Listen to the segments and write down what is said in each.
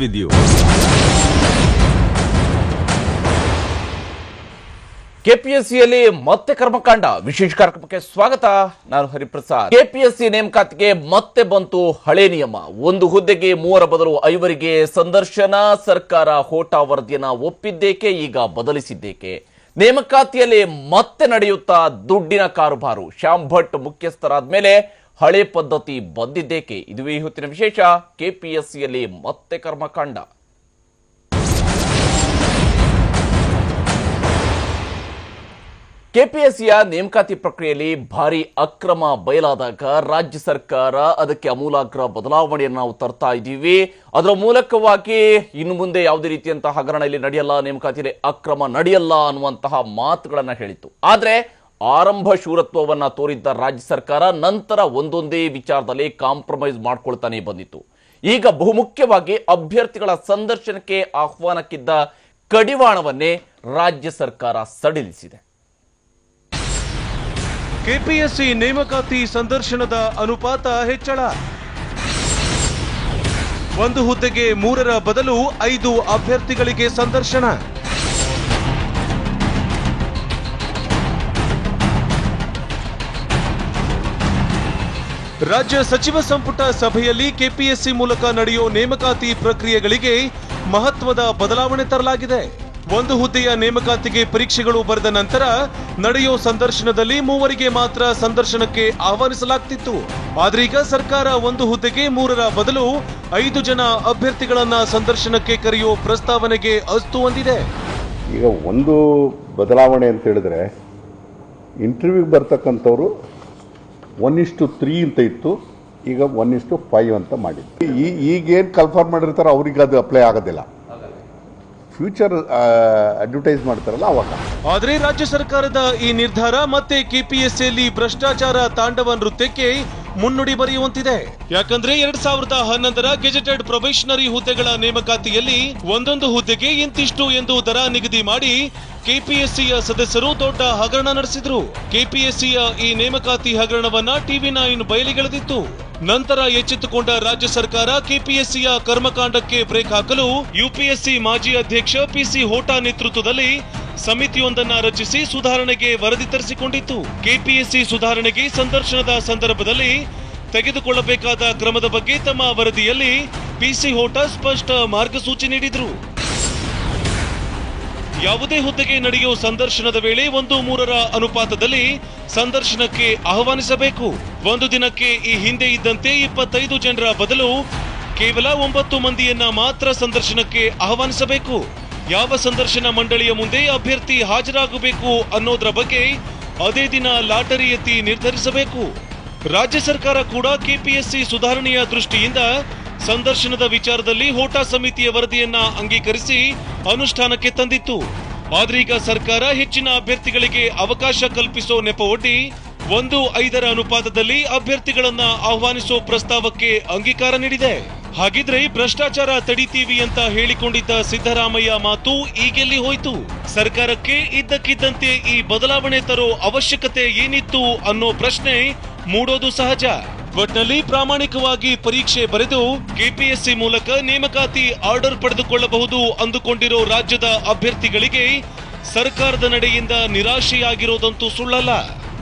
with you. ಕೆಪಿಎಸ್ಸಿಯಲ್ಲಿ ಮತ್ತೆ ಕರ್ಮಕಾಂಡ ವಿಶೇಷ ಕಾರ್ಯಕ್ರಮಕ್ಕೆ ಸ್ವಾಗತ. ನಾನು ಹರಿಪ್ರಸಾದ್. ಕೆಪಿಎಸ್ಸಿ ನೇಮಕಾತಿಗೆ ಮತ್ತೆ ಬಂತು ಹಳೆ ನಿಯಮ. ಒಂದು ಹುದ್ದೆಗೆ 3 ಬದಲು 5 ಸಂದರ್ಶನ. ಸರ್ಕಾರ ಹೋಟಾ ವರದಿಯನ್ನ ಒಪ್ಪಿದ್ದೇಕೆ, ಈಗ ಬದಲಿಸಿದ್ದೇಕೆ? ನೇಮಕಾತಿಯಲ್ಲಿ ಮತ್ತೆ ನಡೆಯುತ್ತಾ ದುಡ್ಡಿನ ಕಾರುಬಾರು. ಶ್ಯಾಮ್ ಭಟ್ ಮುಖ್ಯಸ್ಥರಾದ ಮೇಲೆ ಹಳೆ ಪದ್ಧತಿ ಬಂದಿದ್ದೇಕೆ? ಇದುವೇ ಇವತ್ತಿನ ವಿಶೇಷ. ಕೆಪಿಎಸ್ಸಿಯಲ್ಲಿ ಮತ್ತೆ ಕರ್ಮಕಾಂಡ. ಕೆಪಿಎಸ್ಸಿಯ ನೇಮಕಾತಿ ಪ್ರಕ್ರಿಯೆಯಲ್ಲಿ ಭಾರಿ ಅಕ್ರಮ ಬಯಲಾದಾಗ ರಾಜ್ಯ ಸರ್ಕಾರ ಅದಕ್ಕೆ ಅಮೂಲಾಗ್ರ ಬದಲಾವಣೆಯನ್ನು ನಾವು ತರ್ತಾ ಇದ್ದೀವಿ. ಅದರ ಮೂಲಕವಾಗಿ ಇನ್ನು ಮುಂದೆ ಯಾವುದೇ ರೀತಿಯಂತಹ ಹಗರಣ ಇಲ್ಲಿ ನಡೆಯಲ್ಲ, ನೇಮಕಾತಿಯಲ್ಲಿ ಅಕ್ರಮ ನಡೆಯಲ್ಲ ಅನ್ನುವಂತಹ ಮಾತುಗಳನ್ನು ಹೇಳಿತ್ತು. ಆದರೆ ಆರಂಭ ಶೂರತ್ವವನ್ನ ತೋರಿದ್ದ ರಾಜ್ಯ ಸರ್ಕಾರ ನಂತರ ಒಂದೊಂದೇ ವಿಚಾರದಲ್ಲಿ ಕಾಂಪ್ರಮೈಸ್ ಮಾಡ್ಕೊಳ್ತಾನೆ ಬಂದಿತ್ತು. ಈಗ ಬಹುಮುಖ್ಯವಾಗಿ ಅಭ್ಯರ್ಥಿಗಳ ಸಂದರ್ಶನಕ್ಕೆ ಆಹ್ವಾನಕ್ಕಿದ್ದ ಕಡಿವಾಣವನ್ನೇ ರಾಜ್ಯ ಸರ್ಕಾರ ಸಡಿಲಿಸಿದೆ. ಕೆಪಿಎಸ್ಸಿ ನೇಮಕಾತಿ ಸಂದರ್ಶನದ ಅನುಪಾತ ಹೆಚ್ಚಳ. ಒಂದು ಹುದ್ದೆಗೆ 3 ಬದಲು 5 ಅಭ್ಯರ್ಥಿಗಳಿಗೆ ಸಂದರ್ಶನ. ರಾಜ್ಯ ಸಚಿವ ಸಂಪುಟ ಸಭೆಯಲ್ಲಿ ಕೆಪಿಎಸ್ಸಿ ಮೂಲಕ ನಡೆಯೋ ನೇಮಕಾತಿ ಪ್ರಕ್ರಿಯೆಗಳಿಗೆ ಮಹತ್ವದ ಬದಲಾವಣೆ ತರಲಾಗಿದೆ. ಒಂದು ಹುದ್ದೆಯ ನೇಮಕಾತಿಗೆ ಪರೀಕ್ಷೆಗಳು ಬರೆದ ನಂತರ ನಡೆಯೋ ಸಂದರ್ಶನದಲ್ಲಿ 3 ಮಾತ್ರ ಸಂದರ್ಶನಕ್ಕೆ ಆಹ್ವಾನಿಸಲಾಗ್ತಿತ್ತು. ಆದ್ರೀಗ ಸರ್ಕಾರ ಒಂದು ಹುದ್ದೆಗೆ 3 ಬದಲು 5 ಜನ ಅಭ್ಯರ್ಥಿಗಳನ್ನ ಸಂದರ್ಶನಕ್ಕೆ ಕರೆಯೋ ಪ್ರಸ್ತಾವನೆಗೆ ಅಸ್ತು ಹೊಂದಿದೆ. ಈಗ ಒಂದು ಬದಲಾವಣೆ ಅಂತ ಹೇಳಿದ್ರೆ, ಇಂಟರ್ವ್ಯೂಗೆ ಬರ್ತಕ್ಕಂಥವ್ರು 1:3 ಅಂತ ಇತ್ತು, ಈಗ 1:5 ಅಂತ ಮಾಡಿದ್ರು. ಈಗೇನು ಕನ್ಫರ್ಮ್ ಮಾಡಿರ್ತಾರೋ ಅವ್ರಿಗೆ ಅದು ಅಪ್ಲೈ ಆಗೋದಿಲ್ಲ. ಫ್ಯೂಚರ್ ಅಡ್ವರ್ಟೈಸ್ ಮಾಡ್ತಾರಲ್ಲ ಅವಾಗ. ಆದರೆ ರಾಜ್ಯ ಸರ್ಕಾರದ ಈ ನಿರ್ಧಾರ ಮತ್ತೆ ಕೆಪಿಎಸ್ಸಿಯಲ್ಲಿ ಭ್ರಷ್ಟಾಚಾರ ತಾಂಡವ ನೃತ್ಯಕ್ಕೆ ಮುನ್ನುಡಿ ಬರೆಯುವಂತಿದೆ. ಯಾಕಂದ್ರೆ 2011ರ ಗೆಜೆಟೆಡ್ ಪ್ರೊಬೇಷನರಿ ಹುದ್ದೆಗಳ ನೇಮಕಾತಿಯಲ್ಲಿ ಒಂದೊಂದು ಹುದ್ದೆಗೆ ಇಂತಿಷ್ಟು ಎಂದು ದರ ನಿಗದಿ ಮಾಡಿ ಕೆಪಿಎಸ್ಸಿಯ ಸದಸ್ಯರು ದೊಡ್ಡ ಹಗರಣ ನಡೆಸಿದ್ರು. ಕೆಪಿಎಸ್ಸಿಯ ಈ ನೇಮಕಾತಿ ಹಗರಣವನ್ನ ಟಿವಿ9 ಬಯಲಿಗೆಳೆದಿತ್ತು. ನಂತರ ಎಚ್ಚೆತ್ತುಕೊಂಡ ರಾಜ್ಯ ಸರ್ಕಾರ ಕೆಪಿಎಸ್ಸಿಯ ಕರ್ಮಕಾಂಡಕ್ಕೆ ಬ್ರೇಕ್ ಹಾಕಲು ಯುಪಿಎಸ್ಸಿ ಮಾಜಿ ಅಧ್ಯಕ್ಷ ಪಿಸಿ ಹೋಟಾ ನೇತೃತ್ವದಲ್ಲಿ ಸಮಿತಿಯೊಂದನ್ನ ರಚಿಸಿ ಸುಧಾರಣೆಗೆ ವರದಿ ತರಿಸಿಕೊಂಡಿತ್ತು. ಕೆಪಿಎಸ್ಸಿ ಸುಧಾರಣೆಗೆ ಸಂದರ್ಶನದ ಸಂದರ್ಭದಲ್ಲಿ ತೆಗೆದುಕೊಳ್ಳಬೇಕಾದ ಕ್ರಮದ ಬಗ್ಗೆ ತಮ್ಮ ವರದಿಯಲ್ಲಿ ಪಿಸಿ ಹೋಟಾ ಸ್ಪಷ್ಟ ಮಾರ್ಗಸೂಚಿ ನೀಡಿದ್ರು. ಯಾವುದೇ ಹುದ್ದೆಗೆ ನಡೆಯೋ ಸಂದರ್ಶನದ ವೇಳೆ 1:3 ಅನುಪಾತದಲ್ಲಿ ಸಂದರ್ಶನಕ್ಕೆ ಆಹ್ವಾನಿಸಬೇಕು. ಒಂದು ದಿನಕ್ಕೆ ಈ ಹಿಂದೆ ಇದ್ದಂತೆ 25 ಜನರ ಬದಲು ಕೇವಲ 9 ಮಂದಿಯನ್ನ ಮಾತ್ರ ಸಂದರ್ಶನಕ್ಕೆ ಆಹ್ವಾನಿಸಬೇಕು. ಯಾವ ಸಂದರ್ಶನ ಮಂಡಳಿಯ ಮುಂದೆ ಅಭ್ಯರ್ಥಿ ಹಾಜರಾಗಬೇಕು ಅನ್ನೋದ್ರ ಬಗ್ಗೆ ಅದೇ ದಿನ ಲಾಟರಿ ಎತ್ತಿ ನಿರ್ಧರಿಸಬೇಕು. ರಾಜ್ಯ ಸರ್ಕಾರ ಕೂಡ ಕೆಪಿಎಸ್ಸಿ ಸುಧಾರಣೆಯ ದೃಷ್ಟಿಯಿಂದ ಸಂದರ್ಶನದ ವಿಚಾರದಲ್ಲಿ ಹೋಟಾ ಸಮಿತಿಯ ವರದಿಯನ್ನ ಅಂಗೀಕರಿಸಿ ಅನುಷ್ಠಾನಕ್ಕೆ ತಂದಿತ್ತು. ಆದ್ರೀಗ ಸರ್ಕಾರ ಹೆಚ್ಚಿನ ಅಭ್ಯರ್ಥಿಗಳಿಗೆ ಅವಕಾಶ ಕಲ್ಪಿಸೋ ನೆಪವೊಡ್ಡಿ 1:5 ಅನುಪಾತದಲ್ಲಿ ಅಭ್ಯರ್ಥಿಗಳನ್ನ ಆಹ್ವಾನಿಸೋ ಪ್ರಸ್ತಾವಕ್ಕೆ ಅಂಗೀಕಾರ ನೀಡಿದೆ. ಹಾಗಿದ್ರೆ ಭ್ರಷ್ಟಾಚಾರ ತಡಿತೀವಿ ಅಂತ ಹೇಳಿಕೊಂಡಿದ್ದ ಸಿದ್ದರಾಮಯ್ಯ ಮಾತು ಈಗೆಲ್ಲಿ ಹೋಯ್ತು? ಸರ್ಕಾರಕ್ಕೆ ಇದ್ದಕ್ಕಿದ್ದಂತೆ ಈ ಬದಲಾವಣೆ ತರೋ ಅವಶ್ಯಕತೆ ಏನಿತ್ತು ಅನ್ನೋ ಪ್ರಶ್ನೆ ಮೂಡೋದು ಸಹಜ. ಒಟ್ನಲ್ಲಿ ಪ್ರಾಮಾಣಿಕವಾಗಿ ಪರೀಕ್ಷೆ ಬರೆದು ಕೆಪಿಎಸ್ಸಿ ಮೂಲಕ ನೇಮಕಾತಿ ಆರ್ಡರ್ ಪಡೆದುಕೊಳ್ಳಬಹುದು ಅಂದುಕೊಂಡಿರೋ ರಾಜ್ಯದ ಅಭ್ಯರ್ಥಿಗಳಿಗೆ ಸರ್ಕಾರದ ನಡೆಯಿಂದ ನಿರಾಶೆಯಾಗಿರೋದಂತೂ ಸುಳ್ಳಲ್ಲ.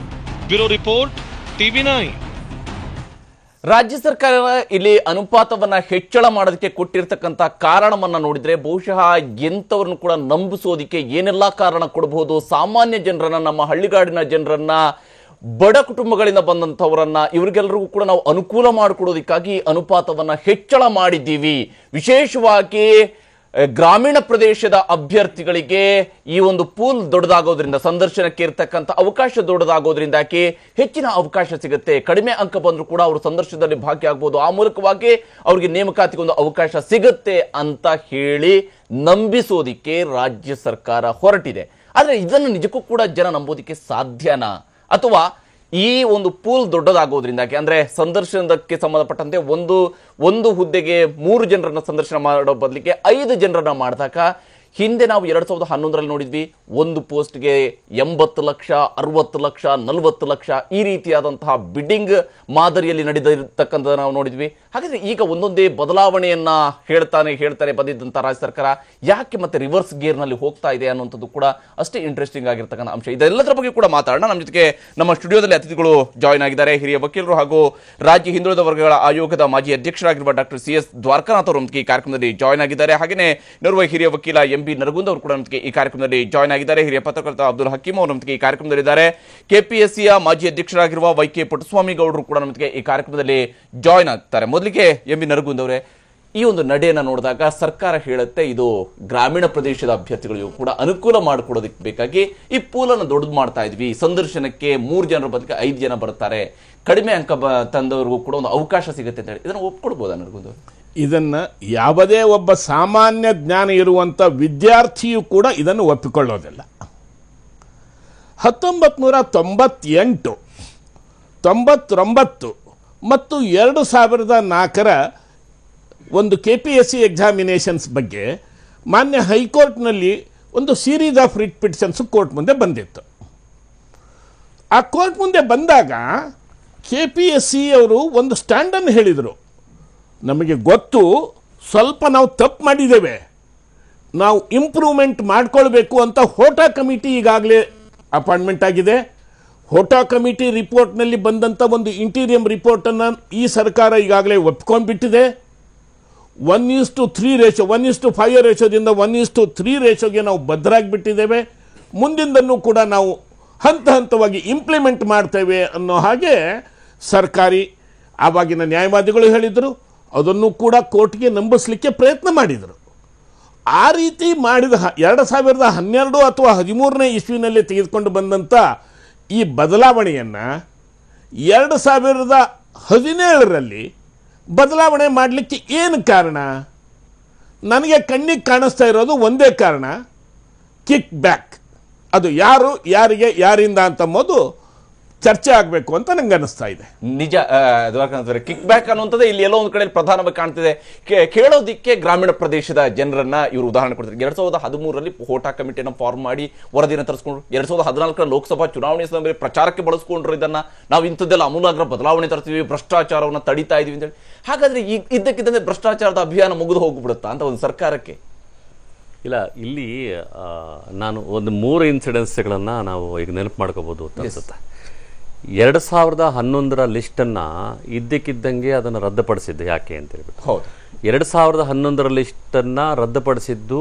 ಬ್ಯೂರೋ ರಿಪೋರ್ಟ್, ಟಿವಿ9. ರಾಜ್ಯ ಸರ್ಕಾರ ಇಲ್ಲಿ ಅನುಪಾತವನ್ನ ಹೆಚ್ಚಳ ಮಾಡೋದಕ್ಕೆ ಕೊಟ್ಟಿರ್ತಕ್ಕಂಥ ಕಾರಣವನ್ನ ನೋಡಿದ್ರೆ ಬಹುಶಃ ಎಂಥವ್ರನ್ನು ಕೂಡ ನಂಬಿಸೋದಿಕ್ಕೆ ಏನೆಲ್ಲಾ ಕಾರಣ ಕೊಡಬಹುದು. ಸಾಮಾನ್ಯ ಜನರನ್ನ, ನಮ್ಮ ಹಳ್ಳಿಗಾಡಿನ ಜನರನ್ನ, ಬಡ ಕುಟುಂಬಗಳಿಂದ ಬಂದಂಥವರನ್ನ, ಇವರಿಗೆಲ್ಲರಿಗೂ ಕೂಡ ನಾವು ಅನುಕೂಲ ಮಾಡಿಕೊಡೋದಕ್ಕಾಗಿ ಅನುಪಾತವನ್ನ ಹೆಚ್ಚಳ ಮಾಡಿದ್ದೀವಿ. ವಿಶೇಷವಾಗಿ ಗ್ರಾಮೀಣ ಪ್ರದೇಶದ ಅಭ್ಯರ್ಥಿಗಳಿಗೆ ಈ ಒಂದು ಪೂಲ್ ದೊಡ್ಡದಾಗೋದ್ರಿಂದ, ಸಂದರ್ಶನಕ್ಕೆ ಇರತಕ್ಕಂಥ ಅವಕಾಶ ದೊಡ್ಡದಾಗೋದ್ರಿಂದಾಗಿ ಹೆಚ್ಚಿನ ಅವಕಾಶ ಸಿಗುತ್ತೆ. ಕಡಿಮೆ ಅಂಕ ಬಂದರೂ ಕೂಡ ಅವರು ಸಂದರ್ಶನದಲ್ಲಿ ಭಾಗಿಯಾಗಬಹುದು. ಆ ಮೂಲಕವಾಗಿ ಅವರಿಗೆ ನೇಮಕಾತಿಗೆ ಒಂದು ಅವಕಾಶ ಸಿಗುತ್ತೆ ಅಂತ ಹೇಳಿ ನಂಬಿಸೋದಿಕ್ಕೆ ರಾಜ್ಯ ಸರ್ಕಾರ ಹೊರಟಿದೆ. ಆದರೆ ಇದನ್ನು ನಿಜಕ್ಕೂ ಕೂಡ ಜನ ನಂಬೋದಿಕ್ಕೆ ಸಾಧ್ಯನಾ? ಅಥವಾ ಈ ಒಂದು ಪೂಲ್ ದೊಡ್ಡದಾಗೋದ್ರಿಂದಾಗಿ, ಅಂದ್ರೆ ಸಂದರ್ಶನಕ್ಕೆ ಸಂಬಂಧಪಟ್ಟಂತೆ ಒಂದು ಹುದ್ದೆಗೆ 3 ಜನರನ್ನ ಸಂದರ್ಶನ ಮಾಡೋ ಬದಲಿಗೆ 5 ಜನರನ್ನ ಮಾಡಿದಾಗ ಹಿಂದೆ ನಾವು 2011ರಲ್ಲಿ ನೋಡಿದ್ವಿ, ಒಂದು ಪೋಸ್ಟ್ಗೆ 80 ಲಕ್ಷ, 60 ಲಕ್ಷ, 40 ಲಕ್ಷ ಈ ರೀತಿಯಾದಂತಹ ಬಿಡ್ಡಿಂಗ್ ಮಾದರಿಯಲ್ಲಿ ನಡೆದಿರ್ತಕ್ಕಂಥ ನಾವು ನೋಡಿದ್ವಿ. ಹಾಗಾದ್ರೆ ಈಗ ಒಂದೊಂದೇ ಬದಲಾವಣೆಯನ್ನ ಹೇಳ್ತಾರೆ ಬಂದಿದ್ದಂಥ ರಾಜ್ಯ ಸರ್ಕಾರ ಯಾಕೆ ಮತ್ತೆ ರಿವರ್ಸ್ ಗೇರ್ ನಲ್ಲಿ ಹೋಗ್ತಾ ಇದೆ ಅನ್ನುವಂಥದ್ದು ಕೂಡ ಅಷ್ಟೇ ಇಂಟ್ರೆಸ್ಟಿಂಗ್ ಆಗಿರ್ತಕ್ಕಂಥ ಅಂಶ. ಇದೆಲ್ಲದರ ಬಗ್ಗೆ ಕೂಡ ಮಾತಾಡೋಣ. ನಮ್ಮ ಜೊತೆಗೆ ನಮ್ಮ ಸ್ಟುಡಿಯೋದಲ್ಲಿ ಅತಿಥಿಗಳು ಜಾಯ್ನ್ ಆಗಿದ್ದಾರೆ. ಹಿರಿಯ ವಕೀಲರು ಹಾಗೂ ರಾಜ್ಯ ಹಿಂದುಳಿದ ವರ್ಗಗಳ ಆಯೋಗದ ಮಾಜಿ ಅಧ್ಯಕ್ಷರಾಗಿರುವ ಡಾಕ್ಟರ್ CS ದ್ವಾರಕಾನಾಥ್ ಅವರು ನಮಗೆ ಈ ಕಾರ್ಯಕ್ರಮದಲ್ಲಿ ಜಾಯ್ನ್ ಆಗಿದ್ದಾರೆ. ಹಾಗೆಯೇ ನೋರ್ವ ಹಿರಿಯ ವಕೀಲ MB ನರಗುಂದ್ ಅವರು ಕೂಡ ನಮಗೆ ಈ ಕಾರ್ಯಕ್ರಮದಲ್ಲಿ ಜಾಯ್ನ್ ಆಗಿದ್ದಾರೆ. ಹಿರಿಯ ಪತ್ರಕರ್ತ ಅಬ್ದುಲ್ ಹಕೀಮ್ ಅವರು ನಮಗೆ ಈ ಕಾರ್ಯಕ್ರಮದಲ್ಲಿದ್ದಾರೆ. KPSCಯ ಮಾಜಿ ಅಧ್ಯಕ್ಷರಾಗಿರುವ YK ಪುಟ್ಟಸ್ವಾಮಿ ಗೌಡರು ಕೂಡ ನಮಗೆ ಈ ಕಾರ್ಯಕ್ರಮದಲ್ಲಿ ಜಾಯ್ನ್ ಆಗ್ತಾರೆ. ಮೊದಲಿಗೆ MB ನರಗುಂದ್ ಅವರೇ, ಈ ಒಂದು ನಡೆಯನ್ನ ನೋಡಿದಾಗ ಸರ್ಕಾರ ಹೇಳುತ್ತೆ ಇದು ಗ್ರಾಮೀಣ ಪ್ರದೇಶದ ಅಭ್ಯರ್ಥಿಗಳಿಗೂ ಕೂಡ ಅನುಕೂಲ ಮಾಡಿಕೊಡೋದಕ್ಕೆ ಬೇಕಾಗಿ ಈ ಪೂಲನ್ನು ದೊಡ್ಡದು ಮಾಡ್ತಾ ಇದ್ವಿ. ಸಂದರ್ಶನಕ್ಕೆ 3 ಜನರ ಬದಲಿಗೆ 5 ಜನ ಬರ್ತಾರೆ, ಕಡಿಮೆ ಅಂಕ ತಂದವರಿಗೂ ಕೂಡ ಒಂದು ಅವಕಾಶ ಸಿಗುತ್ತೆ ಅಂತ ಹೇಳಿ ಇದನ್ನು ಒಪ್ಕೊಡ್ಬೋದಾ ನರಗುಂದ್? ಇದನ್ನ ಯಾವುದೇ ಒಬ್ಬ ಸಾಮಾನ್ಯ ಜ್ಞಾನ ಇರುವಂತ ವಿದ್ಯಾರ್ಥಿಯೂ ಕೂಡ ಇದನ್ನು ಒಪ್ಪಿಕೊಳ್ಳೋದಿಲ್ಲ. 1998, 99 ಮತ್ತು 2004ರ ಒಂದು KPSC ಎಕ್ಸಾಮಿನೇಷನ್ಸ್ ಬಗ್ಗೆ ಮಾನ್ಯ ಹೈಕೋರ್ಟ್ನಲ್ಲಿ ಒಂದು series of writ petitions court ಮುಂದೆ ಬಂದಿತ್ತು. ಆ ಕೋರ್ಟ್ ಮುಂದೆ ಬಂದಾಗ KPSC ಅವರು ಒಂದು ಸ್ಟ್ಯಾಂಡನ್ನು ಹೇಳಿದರು, ನಮಗೆ ಗೊತ್ತು ಸ್ವಲ್ಪ ನಾವು ತಪ್ಪು ಮಾಡಿದ್ದೇವೆ, ನಾವು ಇಂಪ್ರೂವ್ಮೆಂಟ್ ಮಾಡ್ಕೊಳ್ಬೇಕು ಅಂತ ಹೋಟಾ ಕಮಿಟಿ ಈಗಾಗಲೇ ಅಪಾಯಿಂಟ್ಮೆಂಟ್ ಆಗಿದೆ. ಹೋಟಾ ಕಮಿಟಿ ರಿಪೋರ್ಟ್ನಲ್ಲಿ ಬಂದಂಥ ಒಂದು ಇಂಟೀರಿಯಂ ರಿಪೋರ್ಟನ್ನು ಈ ಸರ್ಕಾರ ಈಗಾಗಲೇ ಒಪ್ಕೊಂಡ್ಬಿಟ್ಟಿದೆ. 1:3 ರೇಷೋ, 1:5 ರೇಷೋದಿಂದ 1:3 ರೇಷೋಗೆ ನಾವು ಬದ್ಧರಾಗಿಬಿಟ್ಟಿದ್ದೇವೆ. ಮುಂದಿಂದನೂ ಕೂಡ ನಾವು ಹಂತ ಹಂತವಾಗಿ ಇಂಪ್ಲಿಮೆಂಟ್ ಮಾಡ್ತೇವೆ ಅನ್ನೋ ಹಾಗೆ ಸರ್ಕಾರಿ ಆವಾಗಿನ ನ್ಯಾಯವಾದಿಗಳು ಹೇಳಿದರು. ಅದನ್ನು ಕೂಡ ಕೋರ್ಟ್ಗೆ ನಂಬಿಸಲಿಕ್ಕೆ ಪ್ರಯತ್ನ ಮಾಡಿದರು. ಆ ರೀತಿ ಮಾಡಿದ 2012 ಅಥವಾ 13ನೇ ಇಸ್ವಿನಲ್ಲಿ ತೆಗೆದುಕೊಂಡು ಬಂದಂಥ ಈ ಬದಲಾವಣೆಯನ್ನು 2017ರಲ್ಲಿ ಬದಲಾವಣೆ ಮಾಡಲಿಕ್ಕೆ ಏನು ಕಾರಣ? ನನಗೆ ಕಣ್ಣಿಗೆ ಕಾಣಿಸ್ತಾ ಇರೋದು ಒಂದೇ ಕಾರಣ, ಕಿಕ್ ಬ್ಯಾಕ್. ಅದು ಯಾರು ಯಾರಿಗೆ ಯಾರಿಂದ ಅಂತಂಬೋದು ಚರ್ಚೆ ಆಗಬೇಕು ಅಂತ ನಂಗೆ ಅನಿಸ್ತಾ ಇದೆ. ನಿಜ ಕಿಕ್ ಬ್ಯಾಕ್ ಅನ್ನುವಂಥದ್ದು ಇಲ್ಲಿ ಎಲ್ಲೋ ಒಂದು ಕಡೆ ಪ್ರಧಾನವಾಗಿ ಕಾಣ್ತಿದೆ. ಕೇಳೋದಿಕ್ಕೆ ಗ್ರಾಮೀಣ ಪ್ರದೇಶದ ಜನರನ್ನ ಇವರು ಉದಾಹರಣೆ ಕೊಡ್ತಾರೆ. 2013ರಲ್ಲಿ ಹೋಟಾ ಕಮಿಟಿಯನ್ನು ಫಾರ್ಮ್ ಮಾಡಿ ವರದಿಯನ್ನು ತರಿಸ್ಕೊಂಡ್ರು. 2014ರ ಲೋಕಸಭಾ ಚುನಾವಣೆ ಸಮಯದಲ್ಲಿ ಪ್ರಚಾರಕ್ಕೆ ಬಳಸ್ಕೊಂಡ್ರು. ಇದನ್ನ ನಾವು ಇಂಥದ್ದೆಲ್ಲ ಅಮೂಲಾಗ್ರ ಬದಲಾವಣೆ ತರ್ತೀವಿ, ಭ್ರಷ್ಟಾಚಾರವನ್ನು ತಡಿತಾ ಇದೀವಿ ಅಂತೇಳಿ. ಹಾಗಾದ್ರೆ ಈಗ ಇದ್ದಕ್ಕಿದ್ದಂತೆ ಭ್ರಷ್ಟಾಚಾರದ ಅಭಿಯಾನ ಮುಗಿದು ಹೋಗ್ಬಿಡುತ್ತಾ ಅಂತ ಒಂದು ಸರ್ಕಾರಕ್ಕೆ? ಇಲ್ಲ, ಇಲ್ಲಿ ನಾನು ಒಂದು 3 ಇನ್ಸಿಡೆನ್ಸ್ಗಳನ್ನು ನಾವು ಈಗ ನೆನಪು ಮಾಡ್ಕೋಬಹುದು ಅಂತ ಅನ್ಸುತ್ತೆ. 2011ರ ಲಿಸ್ಟನ್ನು ಇದ್ದಕ್ಕಿದ್ದಂಗೆ ಅದನ್ನು ರದ್ದುಪಡಿಸಿದ್ದು ಯಾಕೆ ಅಂತ ಹೇಳ್ಬಿಟ್ಟು. ಹೌದು, 2011ರ ಲಿಸ್ಟನ್ನು ರದ್ದುಪಡಿಸಿದ್ದು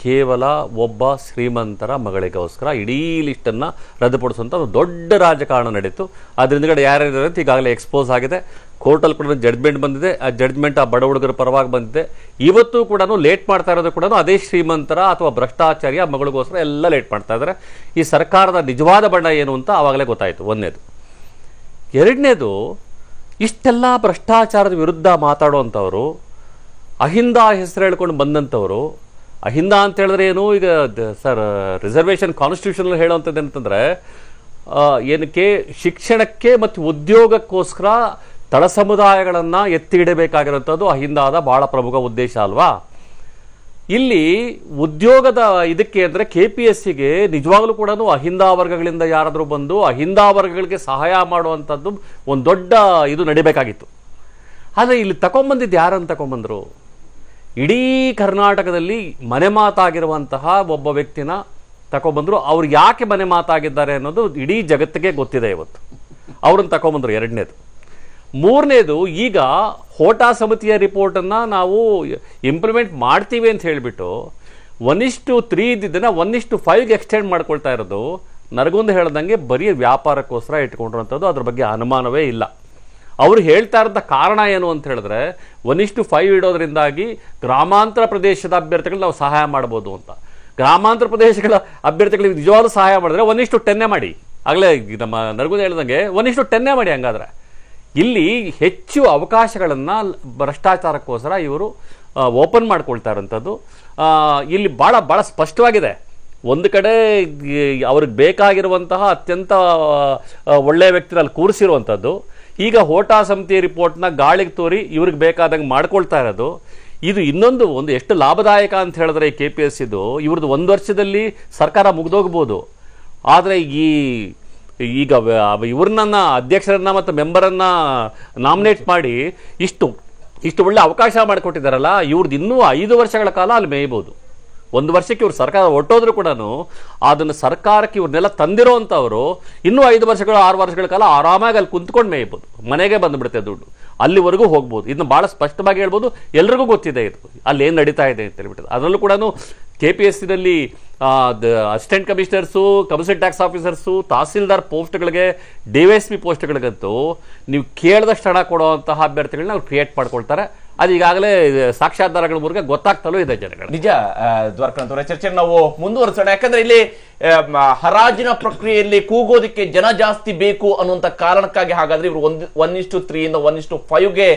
ಕೇವಲ ಒಬ್ಬ ಶ್ರೀಮಂತರ ಮಗಳಿಗೋಸ್ಕರ ಇಡೀ ಲಿಸ್ಟನ್ನು ರದ್ದುಪಡಿಸುವಂಥ ಒಂದು ದೊಡ್ಡ ರಾಜಕಾರಣ ನಡೀತು. ಅದರಿಂದಗಡೆ ಯಾರ್ಯಾರು ಅಂತ ಈಗಾಗಲೇ ಎಕ್ಸ್ಪೋಸ್ ಆಗಿದೆ. ಕೋರ್ಟಲ್ಲಿ ಕೂಡ ಜಡ್ಜ್ಮೆಂಟ್ ಬಂದಿದೆ. ಆ ಜಡ್ಜ್ಮೆಂಟ್ ಆ ಬಡ ಹುಡುಗರ ಪರವಾಗಿ ಬಂದಿದೆ. ಇವತ್ತು ಕೂಡ ಲೇಟ್ ಮಾಡ್ತಾ ಇರೋದು ಕೂಡ ಅದೇ ಶ್ರೀಮಂತರ ಅಥವಾ ಭ್ರಷ್ಟಾಚಾರಿಯ ಮಗಳಿಗೋಸ್ಕರ ಎಲ್ಲ ಲೇಟ್ ಮಾಡ್ತಾ ಇದ್ದಾರೆ. ಈ ಸರ್ಕಾರದ ನಿಜವಾದ ಬಣ್ಣ ಏನು ಅಂತ ಆವಾಗಲೇ ಗೊತ್ತಾಯಿತು. ಒಂದನೇದು. ಎರಡನೇದು, ಇಷ್ಟೆಲ್ಲ ಭ್ರಷ್ಟಾಚಾರದ ವಿರುದ್ಧ ಮಾತಾಡುವಂಥವ್ರು, ಅಹಿಂದ ಹೆಸರು ಹೇಳ್ಕೊಂಡು ಬಂದಂಥವ್ರು. ಅಹಿಂದ ಅಂತ ಹೇಳಿದ್ರೆ ಏನು, ಈಗ ಸರ್ ರಿಸರ್ವೇಷನ್ ಕಾನ್ಸ್ಟಿಟ್ಯೂಷನ್ ಹೇಳುವಂಥದ್ದು ಏನಂತಂದರೆ ಏನಕ್ಕೆ ಶಿಕ್ಷಣಕ್ಕೆ ಮತ್ತು ಉದ್ಯೋಗಕ್ಕೋಸ್ಕರ ತಳ ಸಮುದಾಯಗಳನ್ನು ಎತ್ತಿ ಇಡಬೇಕಾಗಿರುವಂಥದ್ದು ಅಹಿಂದಾದ ಬಹಳ ಪ್ರಮುಖ ಉದ್ದೇಶ ಅಲ್ವಾ. ಇಲ್ಲಿ ಉದ್ಯೋಗದ ಇದಕ್ಕೆ ಅಂದರೆ KPSCಗೆ ನಿಜವಾಗ್ಲೂ ಕೂಡ ಅಹಿಂದ ವರ್ಗಗಳಿಂದ ಯಾರಾದರೂ ಬಂದು ಅಹಿಂದ ವರ್ಗಗಳಿಗೆ ಸಹಾಯ ಮಾಡುವಂಥದ್ದು ಒಂದು ದೊಡ್ಡ ಇದು ನಡಿಬೇಕಾಗಿತ್ತು. ಆದರೆ ಇಲ್ಲಿ ತಗೊಂಬಂದಿದ್ದು ಯಾರನ್ನು ತಗೊಂಬಂದರು? ಇಡೀ ಕರ್ನಾಟಕದಲ್ಲಿ ಮನೆ ಮಾತಾಗಿರುವಂತಹ ಒಬ್ಬ ವ್ಯಕ್ತಿನ ತಗೊಂಬಂದರು. ಅವ್ರು ಯಾಕೆ ಮನೆ ಮಾತಾಗಿದ್ದಾರೆ ಅನ್ನೋದು ಇಡೀ ಜಗತ್ತಿಗೆ ಗೊತ್ತಿದೆ ಇವತ್ತು. ಅವ್ರನ್ನ ತಗೊಂಬಂದರು. ಎರಡನೇದು. ಮೂರನೇದು, ಈಗ ಹೋಟಾ ಸಮಿತಿಯ ರಿಪೋರ್ಟನ್ನು ನಾವು ಇಂಪ್ಲಿಮೆಂಟ್ ಮಾಡ್ತೀವಿ ಅಂತ ಹೇಳಿಬಿಟ್ಟು 1:3 ಇದ್ದಿದ್ದನ್ನು 1:5ಗೆ ಎಕ್ಸ್ಟೆಂಡ್ ಮಾಡ್ಕೊಳ್ತಾ ಇರೋದು ನರಗುಂದ್ ಹೇಳ್ದಂಗೆ ಬರೀ ವ್ಯಾಪಾರಕ್ಕೋಸ್ಕರ ಇಟ್ಕೊಂಡಿರೋಂಥದ್ದು. ಅದ್ರ ಬಗ್ಗೆ ಅನುಮಾನವೇ ಇಲ್ಲ. ಅವರು ಹೇಳ್ತಾ ಇರೋಂಥ ಕಾರಣ ಏನು ಅಂತ ಹೇಳಿದ್ರೆ 1:5 ಇಡೋದ್ರಿಂದಾಗಿ ಗ್ರಾಮಾಂತರ ಪ್ರದೇಶದ ಅಭ್ಯರ್ಥಿಗಳು ನಾವು ಸಹಾಯ ಮಾಡ್ಬೋದು ಅಂತ. ಗ್ರಾಮಾಂತರ ಪ್ರದೇಶಗಳ ಅಭ್ಯರ್ಥಿಗಳಿಗೆ ನಿಜವಾದ ಸಹಾಯ ಮಾಡಿದ್ರೆ 1:10 ಮಾಡಿ. ಆಗಲೇ ನಮ್ಮ ನರಗುಂದ್ ಹೇಳ್ದಂಗೆ 1:10 ಮಾಡಿ. ಹಂಗಾದ್ರೆ ಇಲ್ಲಿ ಹೆಚ್ಚು ಅವಕಾಶಗಳನ್ನು ಭ್ರಷ್ಟಾಚಾರಕ್ಕೋಸ್ಕರ ಇವರು ಓಪನ್ ಮಾಡ್ಕೊಳ್ತಾ ಇರೋಂಥದ್ದು ಇಲ್ಲಿ ಭಾಳ ಭಾಳ ಸ್ಪಷ್ಟವಾಗಿದೆ. ಒಂದು ಕಡೆ ಅವ್ರಿಗೆ ಬೇಕಾಗಿರುವಂತಹ ಅತ್ಯಂತ ಒಳ್ಳೆಯ ವ್ಯಕ್ತಿನಲ್ಲಿ ಕೂರಿಸಿರುವಂಥದ್ದು, ಈಗ ಹೋಟಾ ಸಮಿತಿ ರಿಪೋರ್ಟ್ನ ಗಾಳಿಗೆ ತೋರಿ ಇವ್ರಿಗೆ ಬೇಕಾದಂಗೆ ಮಾಡ್ಕೊಳ್ತಾ ಇರೋದು. ಇದು ಇನ್ನೊಂದು ಒಂದು ಎಷ್ಟು ಲಾಭದಾಯಕ ಅಂತ ಹೇಳಿದ್ರೆ ಈ KPS ಇದು ಇವ್ರದ್ದು 1 ವರ್ಷದಲ್ಲಿ ಸರ್ಕಾರ ಮುಗ್ದೋಗ್ಬೋದು. ಆದರೆ ಈಗ ಇವ್ರನ್ನ ಅಧ್ಯಕ್ಷರನ್ನ ಮತ್ತು ಮೆಂಬರನ್ನ ನಾಮಿನೇಟ್ ಮಾಡಿ ಇಷ್ಟು ಒಳ್ಳೆ ಅವಕಾಶ ಮಾಡಿಕೊಟ್ಟಿದ್ದಾರಲ್ಲ, ಇವ್ರದ್ದು ಇನ್ನೂ 5 ವರ್ಷಗಳ ಕಾಲ ಅಲ್ಲಿ ಮೇಯ್ಬೋದು. 1 ವರ್ಷಕ್ಕೆ ಇವ್ರು ಸರ್ಕಾರ ಹೊಟ್ಟೋದ್ರು ಕೂಡ ಅದನ್ನು ಸರ್ಕಾರಕ್ಕೆ ಇವ್ರನ್ನೆಲ್ಲ ತಂದಿರೋ ಅಂತವರು ಇನ್ನೂ 5 ವರ್ಷಗಳು 6 ವರ್ಷಗಳ ಕಾಲ ಆರಾಮಾಗಿ ಅಲ್ಲಿ ಕುಂತ್ಕೊಂಡು ಮೇಯ್ಬೋದು, ಮನೆಗೆ ಬಂದ್ಬಿಡುತ್ತೆ ದುಡ್ಡು, ಅಲ್ಲಿವರೆಗೂ ಹೋಗ್ಬೋದು. ಇದನ್ನ ಬಹಳ ಸ್ಪಷ್ಟವಾಗಿ ಹೇಳ್ಬೋದು, ಎಲ್ರಿಗೂ ಗೊತ್ತಿದೆ ಇದು ಅಲ್ಲಿ ಏನು ನಡೀತಾ ಇದೆ ಅಂತ ಹೇಳ್ಬಿಟ್ಟು. ಅದರಲ್ಲೂ ಕೂಡ KPSCನಲ್ಲಿ assistant commissioners, commissioner tax officers, ತಹಸೀಲ್ದಾರ್ ಪೋಸ್ಟ್ಗಳಿಗೆ, DYSP ಪೋಸ್ಟ್ಗಳಿಗಂತೂ ನೀವು ಕೇಳಿದಷ್ಟು ಹಣ ಕೊಡುವಂತಹ ಅಭ್ಯರ್ಥಿಗಳನ್ನ ಅವ್ರು ಕ್ರಿಯೇಟ್ ಮಾಡ್ಕೊಳ್ತಾರೆ. ಅದು ಈಗಾಗಲೇ ಸಾಕ್ಷಾಧಾರಗಳ ಮೂಲಕ ಗೊತ್ತಾಗ್ತಲೂ ಇದೆ ಜನಗಳು. ನಿಜ ದ್ವಾರಕಾಂತ್ ಚರ್ಚೆ ನಾವು ಮುಂದುವರಿಸೋಣ. ಯಾಕಂದ್ರೆ ಇಲ್ಲಿ ಹರಾಜಿನ ಪ್ರಕ್ರಿಯೆಯಲ್ಲಿ ಕೂಗೋದಕ್ಕೆ ಜನ ಜಾಸ್ತಿ ಬೇಕು ಅನ್ನುವಂತ ಕಾರಣಕ್ಕಾಗಿ ಹಾಗಾದ್ರೆ ಇವರು 1:3 ಇಂದ 1:5ಗೆ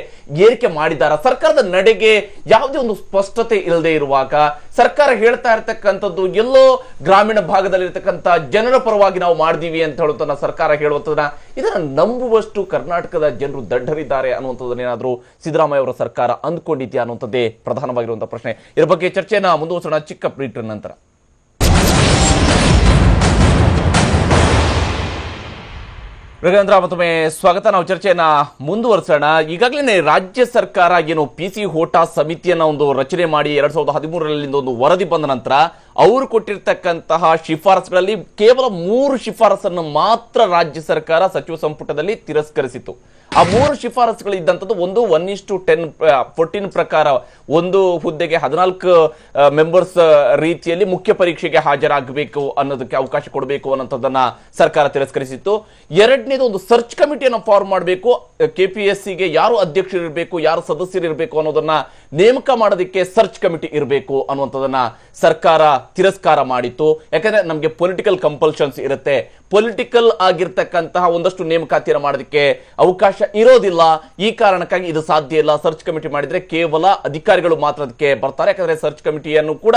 ಏರಿಕೆ ಮಾಡಿದ್ದಾರೆ. ಸರ್ಕಾರದ ನಡೆಗೆ ಯಾವುದೇ ಒಂದು ಸ್ಪಷ್ಟತೆ ಇಲ್ಲದೆ ಇರುವಾಗ ಸರ್ಕಾರ ಹೇಳ್ತಾ ಇರ್ತಕ್ಕಂಥದ್ದು ಎಲ್ಲೋ ಗ್ರಾಮೀಣ ಭಾಗದಲ್ಲಿ ಇರ್ತಕ್ಕಂಥ ಜನರ ಪರವಾಗಿ ನಾವು ಮಾಡಿದೀವಿ ಅಂತ ಹೇಳುತ್ತನ್ನ ಸರ್ಕಾರ ಹೇಳುವಂತದನ್ನ ಇದನ್ನ ನಂಬುವಷ್ಟು ಕರ್ನಾಟಕದ ಜನರು ದಡ್ಡರಿದ್ದಾರೆ ಅನ್ನುವಂಥದ್ದನ್ನ ಏನಾದ್ರೂ ಸಿದ್ದರಾಮಯ್ಯ ಅವರ ಸರ್ಕಾರ ಅಂದ್ಕೊಂಡಿದ್ಯಾ ಅನ್ನುವಂಥದ್ದೇ ಪ್ರಧಾನವಾಗಿರುವಂತಹ ಪ್ರಶ್ನೆ. ಇದರ ಬಗ್ಗೆ ಚರ್ಚೆಯನ್ನ ಮುಂದುವರಿಸೋಣ ಚಿಕ್ಕ ಬ್ರೇಕ್ ನಂತರ. ರಘುವೇಂದ್ರ ಮತ್ತೊಮ್ಮೆ ಸ್ವಾಗತ. ನಾವು ಚರ್ಚೆಯನ್ನ ಮುಂದುವರಿಸೋಣ. ಈಗಾಗಲೇ ರಾಜ್ಯ ಸರ್ಕಾರ ಏನು PC ಹೋಟಾ ಸಮಿತಿಯನ್ನ ಒಂದು ರಚನೆ ಮಾಡಿ 2013ರಲ್ಲಿ ಒಂದು ವರದಿ ಬಂದ ನಂತರ ಅವರು ಕೊಟ್ಟಿರ್ತಕ್ಕಂತಹ ಶಿಫಾರಸುಗಳಲ್ಲಿ ಕೇವಲ 3 ಶಿಫಾರಸನ್ನು ಮಾತ್ರ ರಾಜ್ಯ ಸರ್ಕಾರ ಸಚಿವ ಸಂಪುಟದಲ್ಲಿ ತಿರಸ್ಕರಿಸಿತು. ಆ 3 ಶಿಫಾರಸುಗಳು ಇದ್ದಂಥದ್ದು ಒಂದು 1:14 ಪ್ರಕಾರ ಒಂದು ಹುದ್ದೆಗೆ 14 ಮೆಂಬರ್ಸ್ ರೀತಿಯಲ್ಲಿ ಮುಖ್ಯ ಪರೀಕ್ಷೆಗೆ ಹಾಜರಾಗಬೇಕು ಅನ್ನೋದಕ್ಕೆ ಅವಕಾಶ ಕೊಡಬೇಕು ಅನ್ನೋದನ್ನ ಸರ್ಕಾರ ತಿರಸ್ಕರಿಸಿತ್ತು. ಎರಡನೇದು ಒಂದು ಸರ್ಚ್ ಕಮಿಟಿಯನ್ನು ಫಾರ್ಮ್ ಮಾಡಬೇಕು, KPSCಗೆ ಯಾರು ಅಧ್ಯಕ್ಷರಿರಬೇಕು, ಯಾರು ಸದಸ್ಯರಿರಬೇಕು ಅನ್ನೋದನ್ನ ನೇಮಕ ಮಾಡೋದಕ್ಕೆ ಸರ್ಚ್ ಕಮಿಟಿ ಇರಬೇಕು ಅನ್ನುವಂಥದ್ದನ್ನ ಸರ್ಕಾರ ತಿರಸ್ಕಾರ ಮಾಡಿತ್ತು. ಯಾಕಂದ್ರೆ ನಮಗೆ ಪೊಲಿಟಿಕಲ್ ಕಂಪಲ್ಷನ್ಸ್ ಇರುತ್ತೆ, ಪೊಲಿಟಿಕಲ್ ಆಗಿರ್ತಕ್ಕಂತಹ ಒಂದಷ್ಟು ನೇಮಕಾತಿಯನ್ನು ಮಾಡೋದಕ್ಕೆ ಅವಕಾಶ ಇರೋದಿಲ್ಲ. ಈ ಕಾರಣಕ್ಕಾಗಿ ಇದು ಸಾಧ್ಯ ಇಲ್ಲ. ಸರ್ಚ್ ಕಮಿಟಿ ಮಾಡಿದ್ರೆ ಕೇವಲ ಅಧಿಕಾರಿಗಳು ಮಾತ್ರ ಅದಕ್ಕೆ ಬರ್ತಾರೆ. ಯಾಕಂದ್ರೆ ಸರ್ಚ್ ಕಮಿಟಿಯನ್ನು ಕೂಡ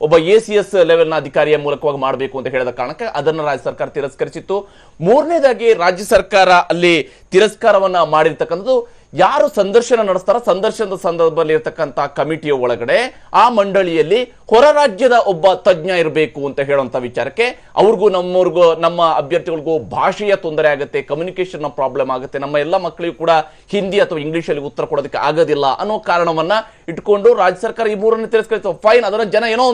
ಒಬ್ಬ ACS ಲೆವೆಲ್ನ ಅಧಿಕಾರಿಯ ಮೂಲಕವಾಗಿ ಮಾಡಬೇಕು ಅಂತ ಹೇಳಿದ ಕಾರಣಕ್ಕೆ ಅದನ್ನು ರಾಜ್ಯ ಸರ್ಕಾರ ತಿರಸ್ಕರಿಸಿತ್ತು. ಮೂರನೇದಾಗಿ ರಾಜ್ಯ ಸರ್ಕಾರ ಅಲ್ಲಿ ತಿರಸ್ಕಾರವನ್ನ ಮಾಡಿರ್ತಕ್ಕಂಥದ್ದು ಯಾರು ಸಂದರ್ಶನ ನಡೆಸ್ತಾರ, ಸಂದರ್ಶನದ ಸಂದರ್ಭದಲ್ಲಿ ಇರತಕ್ಕಂತ ಕಮಿಟಿಯ ಒಳಗಡೆ ಆ ಮಂಡಳಿಯಲ್ಲಿ ಹೊರ ರಾಜ್ಯದ ಒಬ್ಬ ತಜ್ಞ ಇರಬೇಕು ಅಂತ ಹೇಳುವಂತ ವಿಚಾರಕ್ಕೆ ಅವ್ರಿಗೂ ನಮ್ಮ ಅಭ್ಯರ್ಥಿಗಳಿಗೂ ಭಾಷೆಯ ತೊಂದರೆ ಆಗುತ್ತೆ, ಕಮ್ಯುನಿಕೇಶನ್ ಪ್ರಾಬ್ಲಮ್ ಆಗುತ್ತೆ, ನಮ್ಮ ಎಲ್ಲ ಮಕ್ಕಳಿಗೂ ಕೂಡ ಹಿಂದಿ ಅಥವಾ ಇಂಗ್ಲಿಷ್ ಅಲ್ಲಿ ಉತ್ತರ ಕೊಡೋದಕ್ಕೆ ಆಗೋದಿಲ್ಲ ಅನ್ನೋ ಕಾರಣವನ್ನ ಇಟ್ಕೊಂಡು ರಾಜ್ಯ ಸರ್ಕಾರ ಈ 3 ತಿರಸ್ಕರಿಸಿತು. ಫೈನ್, ಅದರ ಜನ ಏನೋ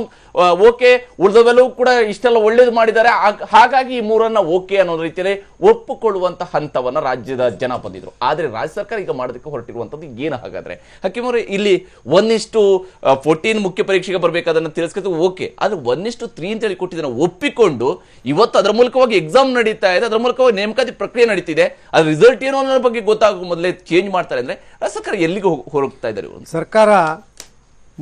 ಓಕೆ, ಉಳಿದವೆಲ್ಲವೂ ಕೂಡ ಇಷ್ಟೆಲ್ಲ ಒಳ್ಳೇದು ಮಾಡಿದ್ದಾರೆ, ಹಾಗಾಗಿ ಈ 3 ಓಕೆ ಅನ್ನೋ ರೀತಿಯಲ್ಲಿ ಒಪ್ಪಿಕೊಳ್ಳುವಂತ ಹಂತವನ್ನ ರಾಜ್ಯದ ಜನ ಬಂದಿದ್ರು. ಆದ್ರೆ ರಾಜ್ಯ ಸರ್ಕಾರ ಈಗ ಮಾಡೋದಕ್ಕೆ ಹೊರಟಿರುವಂತದ್ದು ಏನು ಹಾಗಾದ್ರೆ? ಹಕ್ಕಿಮವ್ರೆ, ಇಲ್ಲಿ 1:14 ಮುಖ್ಯ ಪರೀಕ್ಷೆಗೆ ಬರಬೇಕಾದನ್ನ ತಿರಸ್ಕರಿಸಿ ಓಕೆ, ಆದ್ರೆ 1:3 ಅಂತ ಹೇಳಿ ಕೊಟ್ಟಿದ್ದನ್ನ ಒಪ್ಪಿಕೊಂಡು ಇವತ್ತು ಅದರ ಮೂಲಕವಾಗಿ ಎಕ್ಸಾಮ್ ನಡೀತಾ ಇದೆ, ಅದರ ಮೂಲಕವಾಗಿ ನೇಮಕಾತಿ ಪ್ರಕ್ರಿಯೆ ನಡೀತಿದೆ, ಅದ್ರ ರಿಸಲ್ಟ್ ಏನೋ ಅನ್ನೋದ್ರ ಬಗ್ಗೆ ಗೊತ್ತಾಗುವ ಮೊದಲೇ ಚೇಂಜ್ ಮಾಡ್ತಾರೆ ಅಂದ್ರೆ ರಾಜ್ಯ ಸರ್ಕಾರ ಎಲ್ಲಿಗೆ ಹೊರಡ್ತಾ ಇದ್ದಾರೆ? ಸರ್ಕಾರ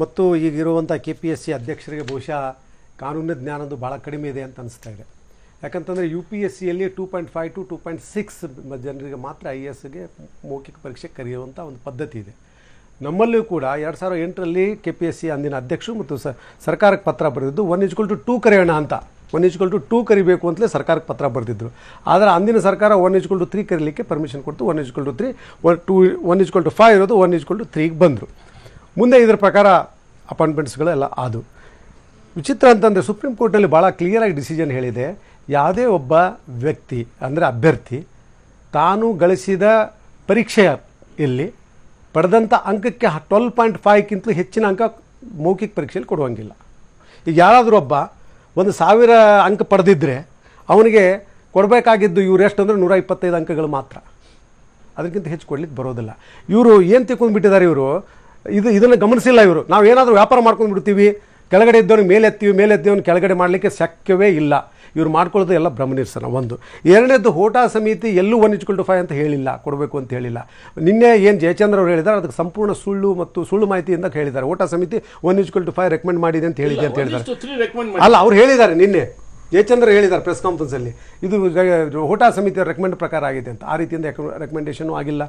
ಮತ್ತು ಈಗಿರುವಂಥ KPSC ಅಧ್ಯಕ್ಷರಿಗೆ ಬಹುಶಃ ಕಾನೂನಿನ ಜ್ಞಾನದ್ದು ಭಾಳ ಕಡಿಮೆ ಇದೆ ಅಂತ ಅನಿಸ್ತಾ ಇದೆ. ಯಾಕಂತಂದರೆ UPSCಯಲ್ಲಿ 2.5 to 2.6 ಜನರಿಗೆ ಮಾತ್ರ IASಗೆ ಮೌಖಿಕ ಪರೀಕ್ಷೆ ಕರೆಯುವಂಥ ಒಂದು ಪದ್ಧತಿ ಇದೆ. ನಮ್ಮಲ್ಲಿಯೂ ಕೂಡ 2008ರಲ್ಲಿ KPSC ಅಂದಿನ ಅಧ್ಯಕ್ಷರು ಮತ್ತು ಸರ್ಕಾರಕ್ಕೆ ಪತ್ರ ಬರೆದಿದ್ದು 1:2 ಕರೆಯೋಣ ಅಂತ, 1:2 ಕರಿಬೇಕು ಅಂತಲೇ ಸರ್ಕಾರಕ್ಕೆ ಪತ್ರ ಬರೆದಿದ್ರು. ಆದರೆ ಅಂದಿನ ಸರ್ಕಾರ 1:3 ಕರೀಲಿಕ್ಕೆ ಪರ್ಮಿಷನ್ ಕೊಡ್ತು. 1:3, 1:5 ಇರೋದು 1:3ಗೆ ಬಂದರು. ಮುಂದೆ ಇದರ ಪ್ರಕಾರ ಅಪಾಯಿಂಟ್ಮೆಂಟ್ಸ್ಗಳೆಲ್ಲ ಆದವು. ವಿಚಿತ್ರ ಅಂತಂದರೆ ಸುಪ್ರೀಂ ಕೋರ್ಟಲ್ಲಿ ಭಾಳ ಕ್ಲಿಯರಾಗಿ ಡಿಸಿಷನ್ ಹೇಳಿದೆ, ಯಾವುದೇ ಒಬ್ಬ ವ್ಯಕ್ತಿ ಅಂದರೆ ಅಭ್ಯರ್ಥಿ ತಾನು ಗಳಿಸಿದ ಪರೀಕ್ಷೆಯಲ್ಲಿ ಪಡೆದಂಥ ಅಂಕಕ್ಕೆ 12.5ಕ್ಕಿಂತಲೂ ಹೆಚ್ಚಿನ ಅಂಕ ಮೌಖಿಕ ಪರೀಕ್ಷೆಯಲ್ಲಿ ಕೊಡುವಂಗಿಲ್ಲ. ಈಗ ಯಾರಾದರೂ ಒಬ್ಬ 1000 ಅಂಕ ಪಡೆದಿದ್ದರೆ ಅವನಿಗೆ ಕೊಡಬೇಕಾಗಿದ್ದು ಇವ್ರು ಎಷ್ಟು ಅಂದರೆ 125 ಅಂಕಗಳು ಮಾತ್ರ, ಅದಕ್ಕಿಂತ ಹೆಚ್ಚು ಕೊಡ್ಲಿಕ್ಕೆ ಬರೋದಿಲ್ಲ. ಇವರು ಏನು ತಿಳ್ಕೊಂಡ್ಬಿಟ್ಟಿದ್ದಾರೆ, ಇದನ್ನು ಗಮನಿಸಿಲ್ಲ ಇವರು. ನಾವು ಏನಾದರೂ ವ್ಯಾಪಾರ ಮಾಡ್ಕೊಂಡು ಬಿಡ್ತೀವಿ, ಕೆಳಗಡೆ ಇದ್ದವನಿಗೆ ಮೇಲೆ ಎತ್ತಿದವನು ಕೆಳಗಡೆ ಮಾಡಲಿಕ್ಕೆ ಶಕ್ಯವೇ ಇಲ್ಲ. ಇವ್ರು ಮಾಡ್ಕೊಳ್ಳೋದು ಎಲ್ಲ ಬ್ರಹ್ಮನಿರ್ಸನ. ಒಂದು. ಎರಡನೇದು, ಹೋಟಾ ಸಮಿತಿ ಎಲ್ಲೂ 1:5 ಅಂತ ಹೇಳಿಲ್ಲ, ಕೊಡಬೇಕು ಅಂತ ಹೇಳಿಲ್ಲ. ನಿನ್ನೆ ಏನು ಜಯಚಂದ್ರ ಅವರು ಹೇಳಿದ್ದಾರೆ ಅದಕ್ಕೆ ಸಂಪೂರ್ಣ ಸುಳ್ಳು ಮತ್ತು ಸುಳ್ಳು ಮಾಹಿತಿಯಿಂದ ಹೇಳಿದ್ದಾರೆ. ಹೋಟಾ ಸಮಿತಿ 1:5 ರೆಕಮೆಂಡ್ ಮಾಡಿದೆ ಅಂತ ಹೇಳಿದೆ ಅಂತ ಹೇಳಿದ್ದಾರೆ. ಅಲ್ಲ, ಅವ್ರು ಹೇಳಿದ್ದಾರೆ, ನಿನ್ನೆ ಜಯಚಂದ್ರ ಹೇಳಿದ್ದಾರೆ ಪ್ರೆಸ್ ಕಾನ್ಫರೆನ್ಸಲ್ಲಿ, ಇದು ಹೋಟಾ ಸಮಿತಿಯ ರೆಕಮೆಂಡ್ ಪ್ರಕಾರ ಆಗಿದೆ ಅಂತ. ಆ ರೀತಿಯಿಂದ ರೆಕಮೆಂಡೇಷನು ಆಗಿಲ್ಲ.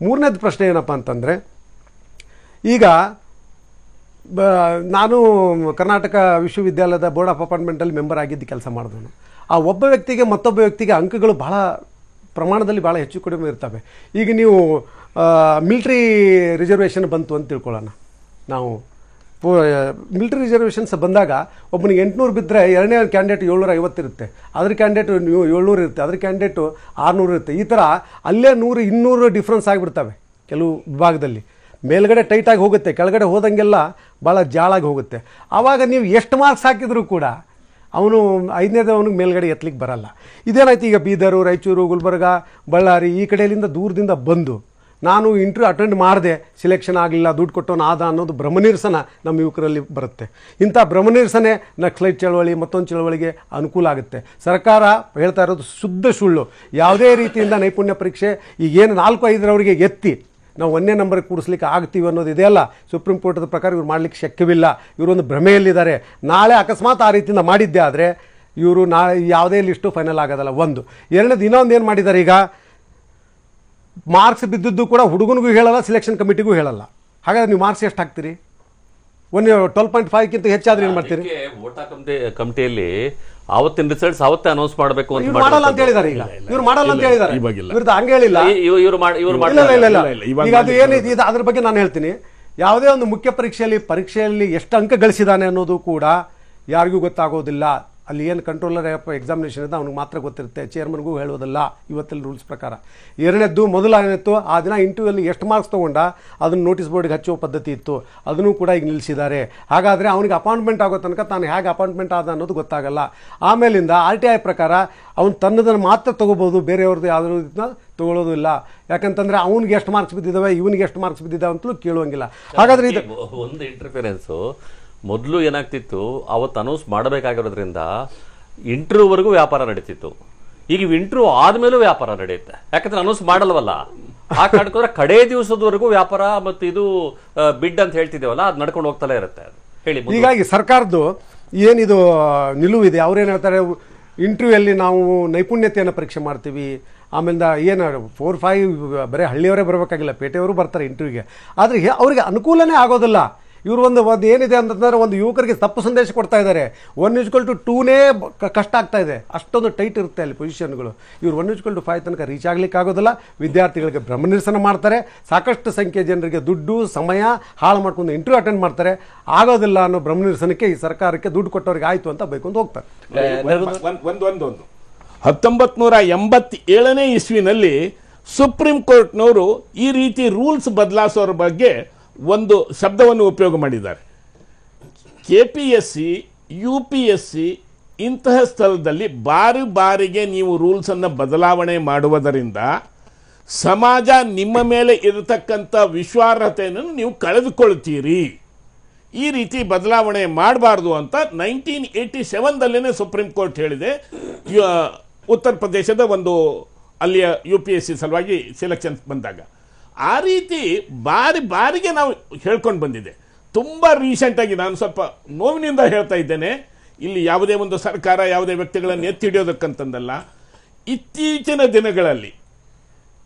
ಮೂರನೇದು ಪ್ರಶ್ನೆ ಏನಪ್ಪ ಅಂತಂದರೆ, ಈಗ ನಾನು ಕರ್ನಾಟಕ ವಿಶ್ವವಿದ್ಯಾಲಯದ ಬೋರ್ಡ್ ಆಫ್ ಅಪಾಯಿಂಟ್ಮೆಂಟಲ್ಲಿ ಮೆಂಬರ್ ಆಗಿದ್ದು ಕೆಲಸ ಮಾಡಿದವನು. ಆ ಒಬ್ಬ ವ್ಯಕ್ತಿಗೆ ಮತ್ತೊಬ್ಬ ವ್ಯಕ್ತಿಗೆ ಅಂಕಗಳು ಭಾಳ ಪ್ರಮಾಣದಲ್ಲಿ ಭಾಳ ಹೆಚ್ಚು ಕಡಿಮೆ ಇರ್ತವೆ. ಈಗ ನೀವು ಮಿಲಿಟ್ರಿ ರಿಸರ್ವೇಷನ್ ಬಂತು ಅಂತ ತಿಳ್ಕೊಳ್ಳೋಣ, ನಾವು ಮಿಲಿಟರಿ ರಿಸರ್ವೇಷನ್ಸ್ ಬಂದಾಗ ಒಬ್ಬನಿಗೆ 800 ಬಿದ್ದರೆ ಎರಡನೇ ಕ್ಯಾಂಡಿಡೇಟ್ 750 ಇರುತ್ತೆ, ಅದ್ರ ಕ್ಯಾಂಡಿಡೇಟ್ 700 ಇರುತ್ತೆ, ಅದ್ರ ಕ್ಯಾಂಡಿಡೇಟು 600 ಇರುತ್ತೆ. ಈ ಥರ ಅಲ್ಲೇ 100 200 ಡಿಫ್ರೆನ್ಸ್ ಆಗಿಬಿಡ್ತವೆ ಕೆಲವು ವಿಭಾಗದಲ್ಲಿ. ಮೇಲ್ಗಡೆ ಟೈಟಾಗಿ ಹೋಗುತ್ತೆ, ಕೆಳಗಡೆ ಹೋದಂಗೆಲ್ಲ ಭಾಳ ಜಾಳಾಗಿ ಹೋಗುತ್ತೆ. ಆವಾಗ ನೀವು ಎಷ್ಟು ಮಾರ್ಕ್ಸ್ ಹಾಕಿದರೂ ಕೂಡ ಅವನು 5ನೇದವನಿಗೆ ಮೇಲ್ಗಡೆ ಎತ್ತಲಿಕ್ಕೆ ಬರಲ್ಲ. ಇದೇನಾಯ್ತು ಈಗ ಬೀದರು, ರಾಯಚೂರು, ಗುಲ್ಬರ್ಗ, ಬಳ್ಳಾರಿ ಈ ಕಡೆಯಿಂದ ದೂರದಿಂದ ಬಂದು ನಾನು ಇಂಟರ್ವ್ಯೂ ಅಟೆಂಡ್ ಮಾಡಿದೆ, ಸಿಲೆಕ್ಷನ್ ಆಗಲಿಲ್ಲ, ದುಡ್ಡು ಕೊಟ್ಟವನು ಆದ ಅನ್ನೋದು ಭ್ರಮನಿರಸನ ನಮ್ಮ ಯುವಕರಲ್ಲಿ ಬರುತ್ತೆ. ಇಂಥ ಭ್ರಮನಿರಸನೆ ನಕ್ಸಲೈಟ್ ಚಳವಳಿ ಮತ್ತೊಂದು ಚಳವಳಿಗೆ ಅನುಕೂಲ ಆಗುತ್ತೆ. ಸರ್ಕಾರ ಹೇಳ್ತಾ ಇರೋದು ಶುದ್ಧ ಸುಳ್ಳು. ಯಾವುದೇ ರೀತಿಯಿಂದ ನೈಪುಣ್ಯ ಪರೀಕ್ಷೆ ಈಗೇನು 4-5ರವರಿಗೆ ಎತ್ತಿ ನಾವು 1ನೇ ನಂಬರ್ಗೆ ಕೂಡಿಸ್ಲಿಕ್ಕೆ ಆಗ್ತೀವಿ ಅನ್ನೋದು ಇದೆಯಲ್ಲ, ಸುಪ್ರೀಂ ಕೋರ್ಟದ ಪ್ರಕಾರ ಇವ್ರು ಮಾಡಲಿಕ್ಕೆ ಶಕ್ಯವಿಲ್ಲ. ಇವರೊಂದು ಭ್ರಮೆಯಲ್ಲಿದ್ದಾರೆ. ನಾಳೆ ಅಕಸ್ಮಾತ್ ಆ ರೀತಿಯಿಂದ ಮಾಡಿದ್ದೆ ಆದರೆ ಇವರು ನಾಳೆ ಯಾವುದೇ ಲಿಸ್ಟು ಫೈನಲ್ ಆಗೋದಲ್ಲ. ಒಂದು ಎರಡನೇದು ಇನ್ನೊಂದು ಏನು ಮಾಡಿದ್ದಾರೆ, ಈಗ ಮಾರ್ಕ್ಸ್ ಬಿದ್ದಿದ್ದು ಕೂಡ ಹುಡುಗನಿಗೂ ಹೇಳಲ್ಲ, ಸಿಲೆಕ್ಷನ್ ಕಮಿಟಿಗೂ ಹೇಳಲ್ಲ. ಹಾಗಾದ್ರೆ ನೀವು ಮಾರ್ಕ್ಸ್ ಎಷ್ಟು ಹಾಕ್ತೀರಿ? 12.5ಕ್ಕಿಂತ ಹೆಚ್ಚಾದ್ರೆ ಏನು ಮಾಡ್ತೀರಿ? ಓಟಾ ಕಮಿಟಿಯಲ್ಲಿ ಆವತ್ತಿನ ರಿಸಲ್ಟ್ಸ್ ಅವತ್ತೇ ಅನೌನ್ಸ್ ಮಾಡಬೇಕು ಅಂತ ಇವ್ರು ಮಾಡಲ್ಲ ಅಂತ ಹೇಳಿದ್ದಾರೆ. ಈಗ ಇವ್ರು ಮಾಡಲ್ಲ ಅಂತ ಹೇಳಿದ್ದಾರೆ, ಇವ್ರದ್ದು ಹಂಗೆ ಹೇಳಿಲ್ಲ. ಈಗ ಅದು ಏನಿದೆ ಅದ್ರ ಬಗ್ಗೆ ನಾನು ಹೇಳ್ತೀನಿ. ಯಾವುದೇ ಒಂದು ಮುಖ್ಯ ಪರೀಕ್ಷೆಯಲ್ಲಿ ಎಷ್ಟು ಅಂಕ ಗಳಿಸಿದಾನೆ ಅನ್ನೋದು ಕೂಡ ಯಾರಿಗೂ ಗೊತ್ತಾಗೋದಿಲ್ಲ. ಅಲ್ಲಿ ಏನು ಕಂಟ್ರೋಲರ್ ಎಕ್ಸಾಮಿನೇಷನ್ ಇದೆ ಅವ್ನಿಗೆ ಮಾತ್ರ ಗೊತ್ತಿರುತ್ತೆ, ಚೇರ್ಮನ್ಗೂ ಹೇಳೋದಿಲ್ಲ ಇವತ್ತಿನ ರೂಲ್ಸ್ ಪ್ರಕಾರ. ಎರಡನೇದ್ದು ಮೊದಲನೇತ್ತು ಆ ದಿನ ಇಂಟರ್ವ್ಯೂಲ್ಲಿ ಎಷ್ಟು ಮಾರ್ಕ್ಸ್ ತೊಗೊಂಡ ಅದನ್ನು ನೋಟಿಸ್ ಬೋರ್ಡ್ಗೆ ಹಚ್ಚುವ ಪದ್ಧತಿ ಇತ್ತು, ಅದನ್ನು ಕೂಡ ಈಗ ನಿಲ್ಲಿಸಿದ್ದಾರೆ. ಹಾಗಾದರೆ ಅವನಿಗೆ ಅಪಾಯಿಂಟ್ಮೆಂಟ್ ಆಗೋ ತನಕ ತಾನು ಹೇಗೆ ಅಪಾಯಿಂಟ್ಮೆಂಟ್ ಆದ ಅನ್ನೋದು ಗೊತ್ತಾಗಲ್ಲ. ಆಮೇಲಿಂದ RTI ಪ್ರಕಾರ ಅವ್ನು ತನ್ನದನ್ನು ಮಾತ್ರ ತೊಗೋಬೋದು, ಬೇರೆಯವ್ರದ್ದು ಯಾವುದೂ ಇದನ್ನ ತೊಗೊಳ್ಳೋದಿಲ್ಲ. ಯಾಕಂತಂದರೆ ಅವ್ನಿಗೆ ಎಷ್ಟು ಮಾರ್ಕ್ಸ್ ಬಿದ್ದಿದ್ದಾವೆ, ಇವನಿಗೆ ಎಷ್ಟು ಮಾರ್ಕ್ಸ್ ಬಿದ್ದಿದ್ದಾವೆ ಅಂತಲೂ ಕೇಳುವಂಗಿಲ್ಲ. ಹಾಗಾದರೆ ಇದು ಒಂದು ಇಂಟರ್ಫಿರೆನ್ಸು. ಮೊದಲು ಏನಾಗ್ತಿತ್ತು, ಅವತ್ತು ಅನೌನ್ಸ್ ಮಾಡಬೇಕಾಗಿರೋದ್ರಿಂದ ಇಂಟರ್ವ್ಯೂವರೆಗೂ ವ್ಯಾಪಾರ ನಡೀತಿತ್ತು. ಈಗ ಇಂಟರ್ವ್ಯೂ ಆದ್ಮೇಲೂ ವ್ಯಾಪಾರ ನಡೆಯುತ್ತೆ, ಯಾಕಂದ್ರೆ ಅನೌನ್ಸ್ ಮಾಡಲ್ವಲ್ಲ. ಆ ಕಾರಣಕ್ಕೋದ್ರೆ ಕಡೇ ದಿವಸದವರೆಗೂ ವ್ಯಾಪಾರ ಮತ್ತು ಇದು ಬಿಡ್ ಅಂತ ಹೇಳ್ತಿದ್ದೇವಲ್ಲ, ಅದು ನಡ್ಕೊಂಡು ಹೋಗ್ತಲೇ ಇರುತ್ತೆ. ಹೇಳಿ. ಹೀಗಾಗಿ ಸರ್ಕಾರದ್ದು ಏನಿದು ನಿಲುವಿದೆ, ಅವ್ರೇನು ಹೇಳ್ತಾರೆ, ಇಂಟರ್ವ್ಯೂಯಲ್ಲಿ ನಾವು ನೈಪುಣ್ಯತೆಯನ್ನು ಪರೀಕ್ಷೆ ಮಾಡ್ತೀವಿ. ಆಮೇಲೆ ಏನು 4-5 ಬರೀ ಹಳ್ಳಿಯವರೇ ಬರಬೇಕಾಗಿಲ್ಲ, ಪೇಟೆಯವರು ಬರ್ತಾರೆ ಇಂಟರ್ವ್ಯೂಗೆ. ಆದರೆ ಅವರಿಗೆ ಅನುಕೂಲನೇ ಆಗೋದಿಲ್ಲ. ಇವರು ಒಂದು ಏನಿದೆ ಅಂತಂದರೆ ಒಂದು ಯುವಕರಿಗೆ ತಪ್ಪು ಸಂದೇಶ ಕೊಡ್ತಾ ಇದ್ದಾರೆ. 1:2ನೇ ಕಷ್ಟ ಆಗ್ತಾ ಇದೆ, ಅಷ್ಟೊಂದು ಟೈಟ್ ಇರುತ್ತೆ ಅಲ್ಲಿ ಪೊಸಿಷನ್ಗಳು. ಇವರು 1:5 ತನಕ ರೀಚ್ ಆಗ್ಲಿಕ್ಕೆ ಆಗೋದಿಲ್ಲ. ವಿದ್ಯಾರ್ಥಿಗಳಿಗೆ ಭ್ರಮನಿರಸನ ಮಾಡ್ತಾರೆ, ಸಾಕಷ್ಟು ಸಂಖ್ಯೆ ಜನರಿಗೆ ದುಡ್ಡು ಸಮಯ ಹಾಳು ಮಾಡ್ಕೊಂಡು ಇಂಟರ್ವ್ಯೂ ಅಟೆಂಡ್ ಮಾಡ್ತಾರೆ. ಆಗೋದಿಲ್ಲ ಅನ್ನೋ ಭ್ರಮನಿರಸನಕ್ಕೆ ಈ ಸರ್ಕಾರಕ್ಕೆ ದುಡ್ಡು ಕೊಟ್ಟವ್ರಿಗೆ ಆಯಿತು ಅಂತ ಬೈಕೊಂಡು ಹೋಗ್ತಾರೆ. 1987ನೇ ಇಸ್ವಿನಲ್ಲಿ ಸುಪ್ರೀಂ ಕೋರ್ಟ್ನವರು ಈ ರೀತಿ ರೂಲ್ಸ್ ಬದಲಾಯಿಸೋರ ಬಗ್ಗೆ ಒಂದು ಶಬ್ದವನ್ನು ಉಪಯೋಗ ಮಾಡಿದ್ದಾರೆ. KPSC, UPSC ಇಂತಹ ಸ್ಥಳದಲ್ಲಿ ಬಾರಿಗೆ ನೀವು ರೂಲ್ಸನ್ನು ಬದಲಾವಣೆ ಮಾಡುವುದರಿಂದ ಸಮಾಜ ನಿಮ್ಮ ಮೇಲೆ ಇರತಕ್ಕಂಥ ವಿಶ್ವಾಸಾರ್ಹತೆಯನ್ನು ನೀವು ಕಳೆದುಕೊಳ್ತೀರಿ. ಈ ರೀತಿ ಬದಲಾವಣೆ ಮಾಡಬಾರ್ದು ಅಂತ 1987ದಲ್ಲೇ ಸುಪ್ರೀಂ ಕೋರ್ಟ್ ಹೇಳಿದೆ. ಉತ್ತರ ಪ್ರದೇಶದ ಒಂದು ಅಲ್ಲಿಯ UPSC ಸಲುವಾಗಿ ಸೆಲೆಕ್ಷನ್ಸ್ ಬಂದಾಗ ಆ ರೀತಿ ಬಾರಿಗೆ ನಾವು ಹೇಳ್ಕೊಂಡು ಬಂದಿದೆ. ತುಂಬ ರೀಸೆಂಟಾಗಿ ನಾನು ಸ್ವಲ್ಪ ನೋವಿನಿಂದ ಹೇಳ್ತಾ ಇದ್ದೇನೆ, ಇಲ್ಲಿ ಯಾವುದೇ ಒಂದು ಸರ್ಕಾರ ಯಾವುದೇ ವ್ಯಕ್ತಿಗಳನ್ನು ಎತ್ತಿ ಹಿಡಿಯೋದಕ್ಕಂತಂದಲ್ಲ. ಇತ್ತೀಚಿನ ದಿನಗಳಲ್ಲಿ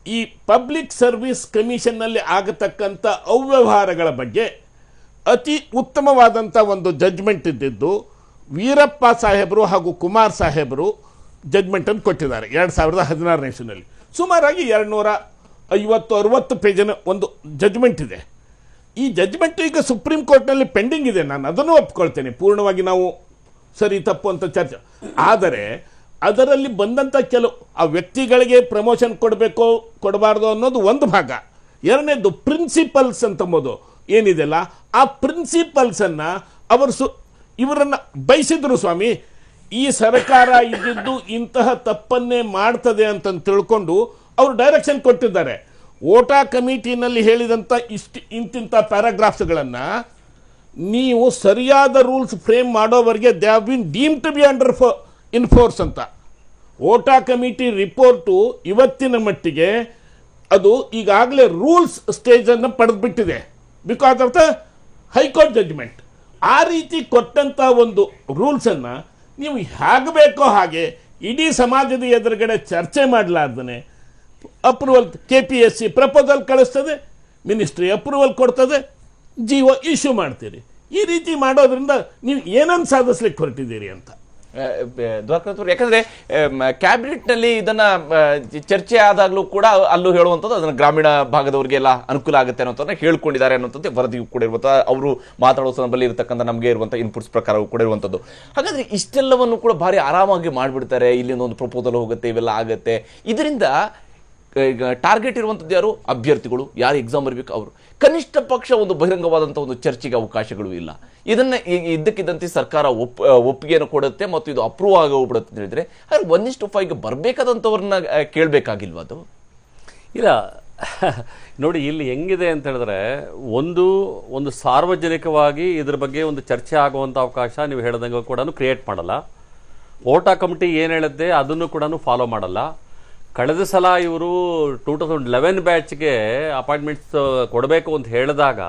ಈ ಪಬ್ಲಿಕ್ ಸರ್ವಿಸ್ ಕಮಿಷನ್ನಲ್ಲಿ ಆಗತಕ್ಕಂಥ ಅವ್ಯವಹಾರಗಳ ಬಗ್ಗೆ ಅತಿ ಉತ್ತಮವಾದಂಥ ಒಂದು ಜಡ್ಜ್ಮೆಂಟ್ ಇದ್ದಿದ್ದು ವೀರಪ್ಪ ಸಾಹೇಬರು ಹಾಗೂ ಕುಮಾರ್ ಸಾಹೇಬರು ಜಡ್ಜ್ಮೆಂಟನ್ನು ಕೊಟ್ಟಿದ್ದಾರೆ 2016ನೇ ಇಸ್ವಿನಲ್ಲಿ. ಸುಮಾರಾಗಿ 250-60 ಪೇಜಿನ ಒಂದು ಜಡ್ಜ್ಮೆಂಟ್ ಇದೆ. ಈ ಜಡ್ಜ್ಮೆಂಟ್ ಈಗ ಸುಪ್ರೀಂ ಕೋರ್ಟ್ನಲ್ಲಿ ಪೆಂಡಿಂಗ್ ಇದೆ. ನಾನು ಅದನ್ನು ಒಪ್ಕೊಳ್ತೇನೆ, ಪೂರ್ಣವಾಗಿ ನಾವು ಸರಿ ತಪ್ಪು ಅಂತ ಚರ್ಚೆ. ಆದರೆ ಅದರಲ್ಲಿ ಬಂದಂಥ ಕೆಲವು ಆ ವ್ಯಕ್ತಿಗಳಿಗೆ ಪ್ರಮೋಷನ್ ಕೊಡಬೇಕೋ ಕೊಡಬಾರ್ದು ಅನ್ನೋದು ಒಂದು ಭಾಗ. ಎರಡನೇದು ಪ್ರಿನ್ಸಿಪಲ್ಸ್ ಅಂತಂಬೋದು ಏನಿದೆಲ್ಲ, ಆ ಪ್ರಿನ್ಸಿಪಲ್ಸನ್ನು ಅವರು ಇವರನ್ನು ಬಯಸಿದ್ರು. ಸ್ವಾಮಿ, ಈ ಸರ್ಕಾರ ಇದ್ದಿದ್ದು ಇಂತಹ ತಪ್ಪನ್ನೇ ಮಾಡ್ತದೆ ಅಂತ ತಿಳ್ಕೊಂಡು ಅವರು ಡೈರೆಕ್ಷನ್ ಕೊಟ್ಟಿದ್ದಾರೆ. ಓಟಾ ಕಮಿಟಿನಲ್ಲಿ ಹೇಳಿದಂಥ ಇಂತಿಂಥ ಪ್ಯಾರಾಗ್ರಾಫ್ಸ್ಗಳನ್ನು ನೀವು ಸರಿಯಾದ ರೂಲ್ಸ್ ಫ್ರೇಮ್ ಮಾಡೋವರೆಗೆ they have been deem to be under enforce ಅಂತ. ಓಟಾ ಕಮಿಟಿ ರಿಪೋರ್ಟು ಇವತ್ತಿನ ಮಟ್ಟಿಗೆ ಅದು ಈಗಾಗಲೇ ರೂಲ್ಸ್ ಸ್ಟೇಜನ್ನು ಪಡೆದುಬಿಟ್ಟಿದೆ because of the high court judgment. ಆ ರೀತಿ ಕೊಟ್ಟಂಥ ಒಂದು ರೂಲ್ಸನ್ನು ನೀವು ಹೇಗೆ ಬೇಕೋ ಹಾಗೆ ಇಡೀ ಸಮಾಜದ ಎದುರುಗಡೆ ಚರ್ಚೆ ಮಾಡಲಾರ್ದೇ ಅಪ್ರೂವಲ್ KPSC ಪ್ರಪೋಸಲ್ ಕಳಿಸ್ತದೆ, ಮಿನಿಸ್ಟ್ರಿ ಅಪ್ರೂವಲ್ ಕೊಡ್ತದೆ, GO ಇಶ್ಯೂ ಮಾಡ್ತೀರಿ. ಈ ರೀತಿ ಮಾಡೋದ್ರಿಂದ ನೀವು ಏನನ್ನು ಸಾಧಿಸ್ಲಿಕ್ಕೆ ಹೊರಟಿದ್ದೀರಿ ಅಂತ. ಯಾಕಂದ್ರೆ ಕ್ಯಾಬಿನೆಟ್ ನಲ್ಲಿ ಇದನ್ನ ಚರ್ಚೆ ಆದಾಗ್ಲೂ ಕೂಡ ಅಲ್ಲೂ ಹೇಳುವಂಥದ್ದು ಅದನ್ನ ಗ್ರಾಮೀಣ ಭಾಗದವರಿಗೆಲ್ಲ ಅನುಕೂಲ ಆಗುತ್ತೆ ಅನ್ನೋದನ್ನ ಹೇಳ್ಕೊಂಡಿದ್ದಾರೆ ಅನ್ನೋಂಥದ್ದು ವರದಿಯು ಕೂಡ ಇರುವಂತಹ ಅವರು ಮಾತಾಡೋ ಸಂದರ್ಭದಲ್ಲಿ ಇರತಕ್ಕಂಥ ನಮಗೆ ಇರುವಂತಹ ಇನ್ಪುಟ್ಸ್ ಪ್ರಕಾರವೂ ಕೂಡ ಇರುವಂಥದ್ದು. ಹಾಗಾದ್ರೆ ಇಷ್ಟೆಲ್ಲವನ್ನು ಕೂಡ ಭಾರಿ ಆರಾಮಾಗಿ ಮಾಡಿಬಿಡ್ತಾರೆ, ಇಲ್ಲಿಂದ ಒಂದು ಪ್ರಪೋಸಲ್ ಹೋಗುತ್ತೆ, ಇವೆಲ್ಲ ಆಗುತ್ತೆ. ಇದರಿಂದ ಈಗ ಟಾರ್ಗೆಟ್ ಇರುವಂಥದ್ದು ಯಾರು? ಅಭ್ಯರ್ಥಿಗಳು, ಯಾರು ಎಕ್ಸಾಮ್ ಬರಬೇಕು ಅವರು. ಕನಿಷ್ಠ ಪಕ್ಷ ಒಂದು ಬಹಿರಂಗವಾದಂಥ ಒಂದು ಚರ್ಚೆಗೆ ಅವಕಾಶಗಳು ಇಲ್ಲ. ಇದನ್ನ ಇದ್ದಕ್ಕಿದ್ದಂತೆ ಸರ್ಕಾರ ಒಪ್ಪಿಗೆಯನ್ನು ಕೊಡುತ್ತೆ ಮತ್ತು ಇದು ಅಪ್ರೂವ್ ಆಗಿ ಹೋಗ್ಬಿಡುತ್ತೆ ಅಂತ ಹೇಳಿದ್ರೆ ಹಾಗೆ 1:5 ಬರಬೇಕಾದಂಥವ್ರನ್ನ ಕೇಳಬೇಕಾಗಿಲ್ವ ಅದು? ಇಲ್ಲ ನೋಡಿ, ಇಲ್ಲಿ ಹೆಂಗಿದೆ ಅಂತ ಹೇಳಿದ್ರೆ ಒಂದು ಸಾರ್ವಜನಿಕವಾಗಿ ಇದ್ರ ಬಗ್ಗೆ ಒಂದು ಚರ್ಚೆ ಆಗುವಂಥ ಅವಕಾಶ ನೀವು ಹೇಳ್ದಂಗೆ ಕೂಡ ಕ್ರಿಯೇಟ್ ಮಾಡಲ್ಲ. ಓಟಾ ಕಮಿಟಿ ಏನು ಹೇಳುತ್ತೆ ಅದನ್ನು ಕೂಡ ಫಾಲೋ ಮಾಡಲ್ಲ. ಕಳೆದ ಸಲ ಇವರು 2011 ಬ್ಯಾಚ್ಗೆ ಅಪಾಯಿಂಟ್ಮೆಂಟ್ಸ್ ಕೊಡಬೇಕು ಅಂತ ಹೇಳಿದಾಗ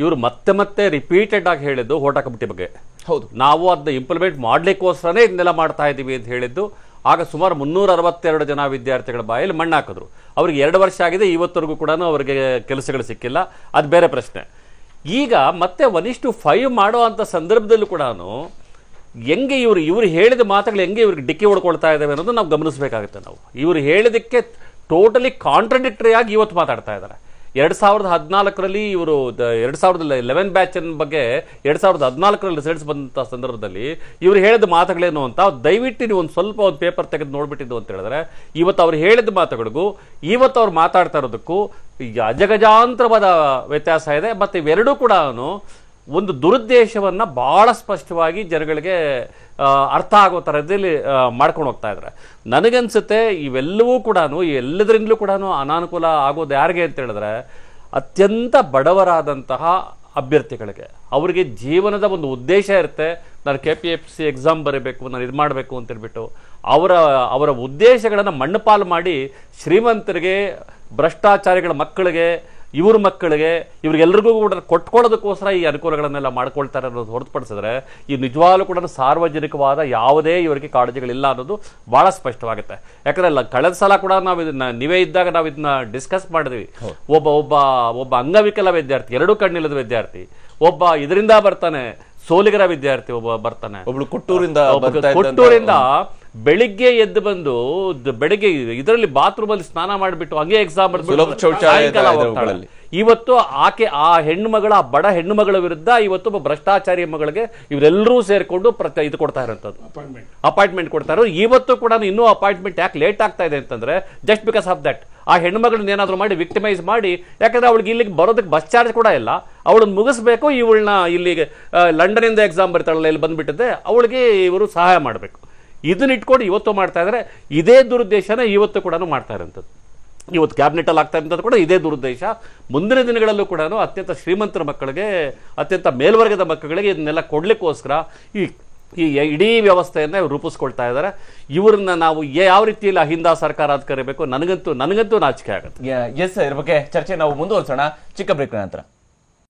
ಇವರು ಮತ್ತೆ ರಿಪೀಟೆಡ್ ಆಗಿ ಹೇಳಿದ್ದು ಓಟಾ ಕಮಿಟಿ ಬಗ್ಗೆ. ಹೌದು, ನಾವು ಅದನ್ನ ಇಂಪ್ಲಿಮೆಂಟ್ ಮಾಡ್ಲಿಕ್ಕೋಸ್ಕರನೇ ಇದನ್ನೆಲ್ಲ ಮಾಡ್ತಾ ಇದ್ದೀವಿ ಅಂತ ಹೇಳಿದ್ದು. ಆಗ ಸುಮಾರು 362 ಜನ ವಿದ್ಯಾರ್ಥಿಗಳ ಬಾಯಲ್ಲಿ ಮಣ್ಣು ಹಾಕಿದ್ರು. ಅವ್ರಿಗೆ 2 ವರ್ಷ ಆಗಿದೆ, ಇವತ್ತರೆಗೂ ಕೂಡ ಅವರಿಗೆ ಕೆಲಸಗಳು ಸಿಕ್ಕಿಲ್ಲ, ಅದು ಬೇರೆ ಪ್ರಶ್ನೆ. ಈಗ ಮತ್ತೆ 1:5 ಮಾಡುವಂಥ ಸಂದರ್ಭದಲ್ಲೂ ಕೂಡ ಹೆಂಗೆ ಇವರು ಹೇಳಿದ ಮಾತುಗಳು ಹೆಂಗೆ ಇವ್ರಿಗೆ ಡಿಕ್ಕಿ ಹೊಡ್ಕೊಳ್ತಾ ಇದ್ದಾವೆ ಅನ್ನೋದು ನಾವು ಗಮನಿಸಬೇಕಾಗುತ್ತೆ. ನಾವು ಇವರು ಹೇಳಿದಕ್ಕೆ ಟೋಟಲಿ ಕಾಂಟ್ರಡಿಕ್ಟರಿ ಆಗಿ ಇವತ್ತು ಮಾತಾಡ್ತಾ ಇದ್ದಾರೆ. 2014ರಲ್ಲಿ ಇವರು 2011 ಬ್ಯಾಚ್ ಬಗ್ಗೆ 2014ರಲ್ಲಿ ರಿಸಲ್ಟ್ಸ್ ಬಂದಂಥ ಸಂದರ್ಭದಲ್ಲಿ ಇವರು ಹೇಳಿದ ಮಾತುಗಳೇನು ಅಂತ ದಯವಿಟ್ಟು ನೀವು ಒಂದು ಪೇಪರ್ ತೆಗೆದು ನೋಡ್ಬಿಟ್ಟಿದ್ದು ಅಂತ ಹೇಳಿದ್ರೆ, ಇವತ್ತು ಅವ್ರು ಹೇಳಿದ ಮಾತುಗಳಿಗೂ ಇವತ್ತು ಅವ್ರು ಮಾತಾಡ್ತಾ ಇರೋದಕ್ಕೂ ಈಗ ಅಜಗಜಾಂತರವಾದ ವ್ಯತ್ಯಾಸ ಇದೆ. ಮತ್ತು ಇವೆರಡೂ ಕೂಡ ಒಂದು ದುರುದ್ದೇಶವನ್ನ ಬಹಳ ಸ್ಪಷ್ಟವಾಗಿ ಜನಗಳಿಗೆ ಅರ್ಥ ಆಗೋ ಥರದಲ್ಲಿ ಮಾಡ್ಕೊಂಡು ಹೋಗ್ತಾ ಇದ್ದಾರೆ. ನನಗನ್ಸುತ್ತೆ ಇವೆಲ್ಲವೂ ಕೂಡ ಎಲ್ಲದರಿಂದಲೂ ಕೂಡ ಅನಾನುಕೂಲ ಆಗೋದು ಯಾರಿಗೆ ಅಂತ ಹೇಳಿದ್ರೆ ಅತ್ಯಂತ ಬಡವರಾದಂತಹ ಅಭ್ಯರ್ಥಿಗಳಿಗೆ. ಅವರಿಗೆ ಜೀವನದ ಒಂದು ಉದ್ದೇಶ ಇರುತ್ತೆ, ನಾನು KPSC ಎಕ್ಸಾಮ್ ಬರೀಬೇಕು, ನಾನು ಇದು ಮಾಡಬೇಕು ಅಂತ ಹೇಳ್ಬಿಟ್ಟು ಅವರ ಉದ್ದೇಶಗಳನ್ನು ಮಣ್ಣುಪಾಲು ಮಾಡಿ ಶ್ರೀಮಂತರಿಗೆ, ಭ್ರಷ್ಟಾಚಾರಿಗಳ ಮಕ್ಕಳಿಗೆ, ಇವ್ರ ಮಕ್ಕಳಿಗೆ, ಇವ್ರಿಗೆಲ್ರಿಗೂ ಕೂಡ ಕೊಟ್ಕೊಳ್ಳೋದಕ್ಕೋಸ್ಕರ ಈ ಅನುಕೂಲಗಳನ್ನೆಲ್ಲ ಮಾಡ್ಕೊಳ್ತಾರೆ ಅನ್ನೋದು ಹೊರತುಪಡಿಸಿದ್ರೆ ಈ ನಿಜವಾಗ್ಲೂ ಕೂಡ ಸಾರ್ವಜನಿಕವಾದ ಯಾವುದೇ ಇವರಿಗೆ ಕಾಳಜಿಗಳಿಲ್ಲ ಅನ್ನೋದು ಬಹಳ ಸ್ಪಷ್ಟವಾಗುತ್ತೆ. ಯಾಕಂದ್ರೆ ಕಳೆದ ಸಲ ಕೂಡ ನಾವು ಇದನ್ನ ನೀವೇ ಇದ್ದಾಗ ನಾವು ಇದನ್ನ ಡಿಸ್ಕಸ್ ಮಾಡಿದ್ವಿ. ಒಬ್ಬ ಅಂಗವಿಕಲ ವಿದ್ಯಾರ್ಥಿ, 2 ಕಣ್ಣಿಲ್ಲದ ವಿದ್ಯಾರ್ಥಿ, ಒಬ್ಬ ಇದರಿಂದ ಬರ್ತಾನೆ ಸೋಲಿಗರ ವಿದ್ಯಾರ್ಥಿ, ಒಬ್ಬ ಬರ್ತಾನೆ, ಒಬ್ಳು ಕೊಟ್ಟೂರಿಂದ ಬೆಳಿಗ್ಗೆ ಎದ್ದು ಬಂದು ಬೆಳಿಗ್ಗೆ ಇದರಲ್ಲಿ ಬಾತ್ರೂಮ್ ಅಲ್ಲಿ ಸ್ನಾನ ಮಾಡಿಬಿಟ್ಟು ಹಂಗೆ ಎಕ್ಸಾಮ್ ಇವತ್ತು ಆ ಹೆಣ್ಣು ಮಗಳ, ಆ ಬಡ ಹೆಣ್ಣು ಮಗಳ ವಿರುದ್ಧ ಇವತ್ತು ಭ್ರಷ್ಟಾಚಾರಿ ಮಗಳಿಗೆ ಇವರೆಲ್ಲರೂ ಸೇರ್ಕೊಂಡು ಇದು ಕೊಡ್ತಾ ಇರೋಂಥದ್ದು, ಅಪಾಯಿಂಟ್ಮೆಂಟ್ ಕೊಡ್ತಾ ಇರೋದು. ಇವತ್ತು ಕೂಡ ಇನ್ನೂ ಅಪಾಯಿಂಟ್ಮೆಂಟ್ ಯಾಕೆ ಲೇಟ್ ಆಗ್ತಾ ಇದೆ ಅಂತಂದ್ರೆ ಜಸ್ಟ್ ಬಿಕಾಸ್ ಆಫ್ ದಟ್. ಆ ಹೆಣ್ಣು ಮಗಳನ್ನ ಏನಾದ್ರು ಮಾಡಿ ವಿಕ್ಟಿಮೈಸ್ ಮಾಡಿ, ಯಾಕಂದ್ರೆ ಅವಳಿಗೆ ಇಲ್ಲಿಗೆ ಬರೋದಕ್ಕೆ ಬಸ್ ಚಾರ್ಜ್ ಕೂಡ ಇಲ್ಲ, ಅವಳನ್ನ ಮುಗಿಸ್ಬೇಕು, ಇವಳನ್ನ ಇಲ್ಲಿಗೆ ಲಂಡನ್ ಇಂದ ಎಕ್ಸಾಮ್ ಬರ್ತಾಳಲ್ಲ ಇಲ್ಲಿ ಬಂದ್ಬಿಟ್ಟಿದೆ, ಅವಳಿಗೆ ಇವರು ಸಹಾಯ ಮಾಡಬೇಕು. ಇದನ್ನ ಇಟ್ಕೊಂಡು ಇವತ್ತು ಮಾಡ್ತಾ ಇದ್ದಾರೆ. ಇದೇ ದುರುದ್ದೇಶನ ಇವತ್ತು ಕೂಡ ಮಾಡ್ತಾ ಇರೋಂಥದ್ದು. ಇವತ್ತು ಕ್ಯಾಬಿನೆಟ್ ಅಲ್ಲಿ ಆಗ್ತಾ ಇರೋಂಥದ್ದು ಕೂಡ ಇದೇ ದುರುದ್ದೇಶ. ಮುಂದಿನ ದಿನಗಳಲ್ಲೂ ಕೂಡ ಅತ್ಯಂತ ಶ್ರೀಮಂತರ ಮಕ್ಕಳಿಗೆ, ಅತ್ಯಂತ ಮೇಲ್ವರ್ಗದ ಮಕ್ಕಳಿಗೆ ಇದನ್ನೆಲ್ಲ ಕೊಡ್ಲಿಕ್ಕೋಸ್ಕರ ಈ ಇಡೀ ವ್ಯವಸ್ಥೆಯನ್ನ ರೂಪಿಸ್ಕೊಳ್ತಾ ಇದ್ದಾರೆ. ಇವ್ರನ್ನ ನಾವು ಯಾವ ರೀತಿಯಲ್ಲಿ ಅಹಿಂದ ಸರ್ಕಾರ ಅಂತ ಕರಿಬೇಕು, ನನಗಂತೂ ನಾಚಿಕೆ ಆಗುತ್ತೆ. ಎಸ್, ಇದ್ರ ಬಗ್ಗೆ ಚರ್ಚೆ ನಾವು ಮುಂದುವರಿಸೋಣ ಚಿಕ್ಕ ಬ್ರೇಕ್ ನಂತರ.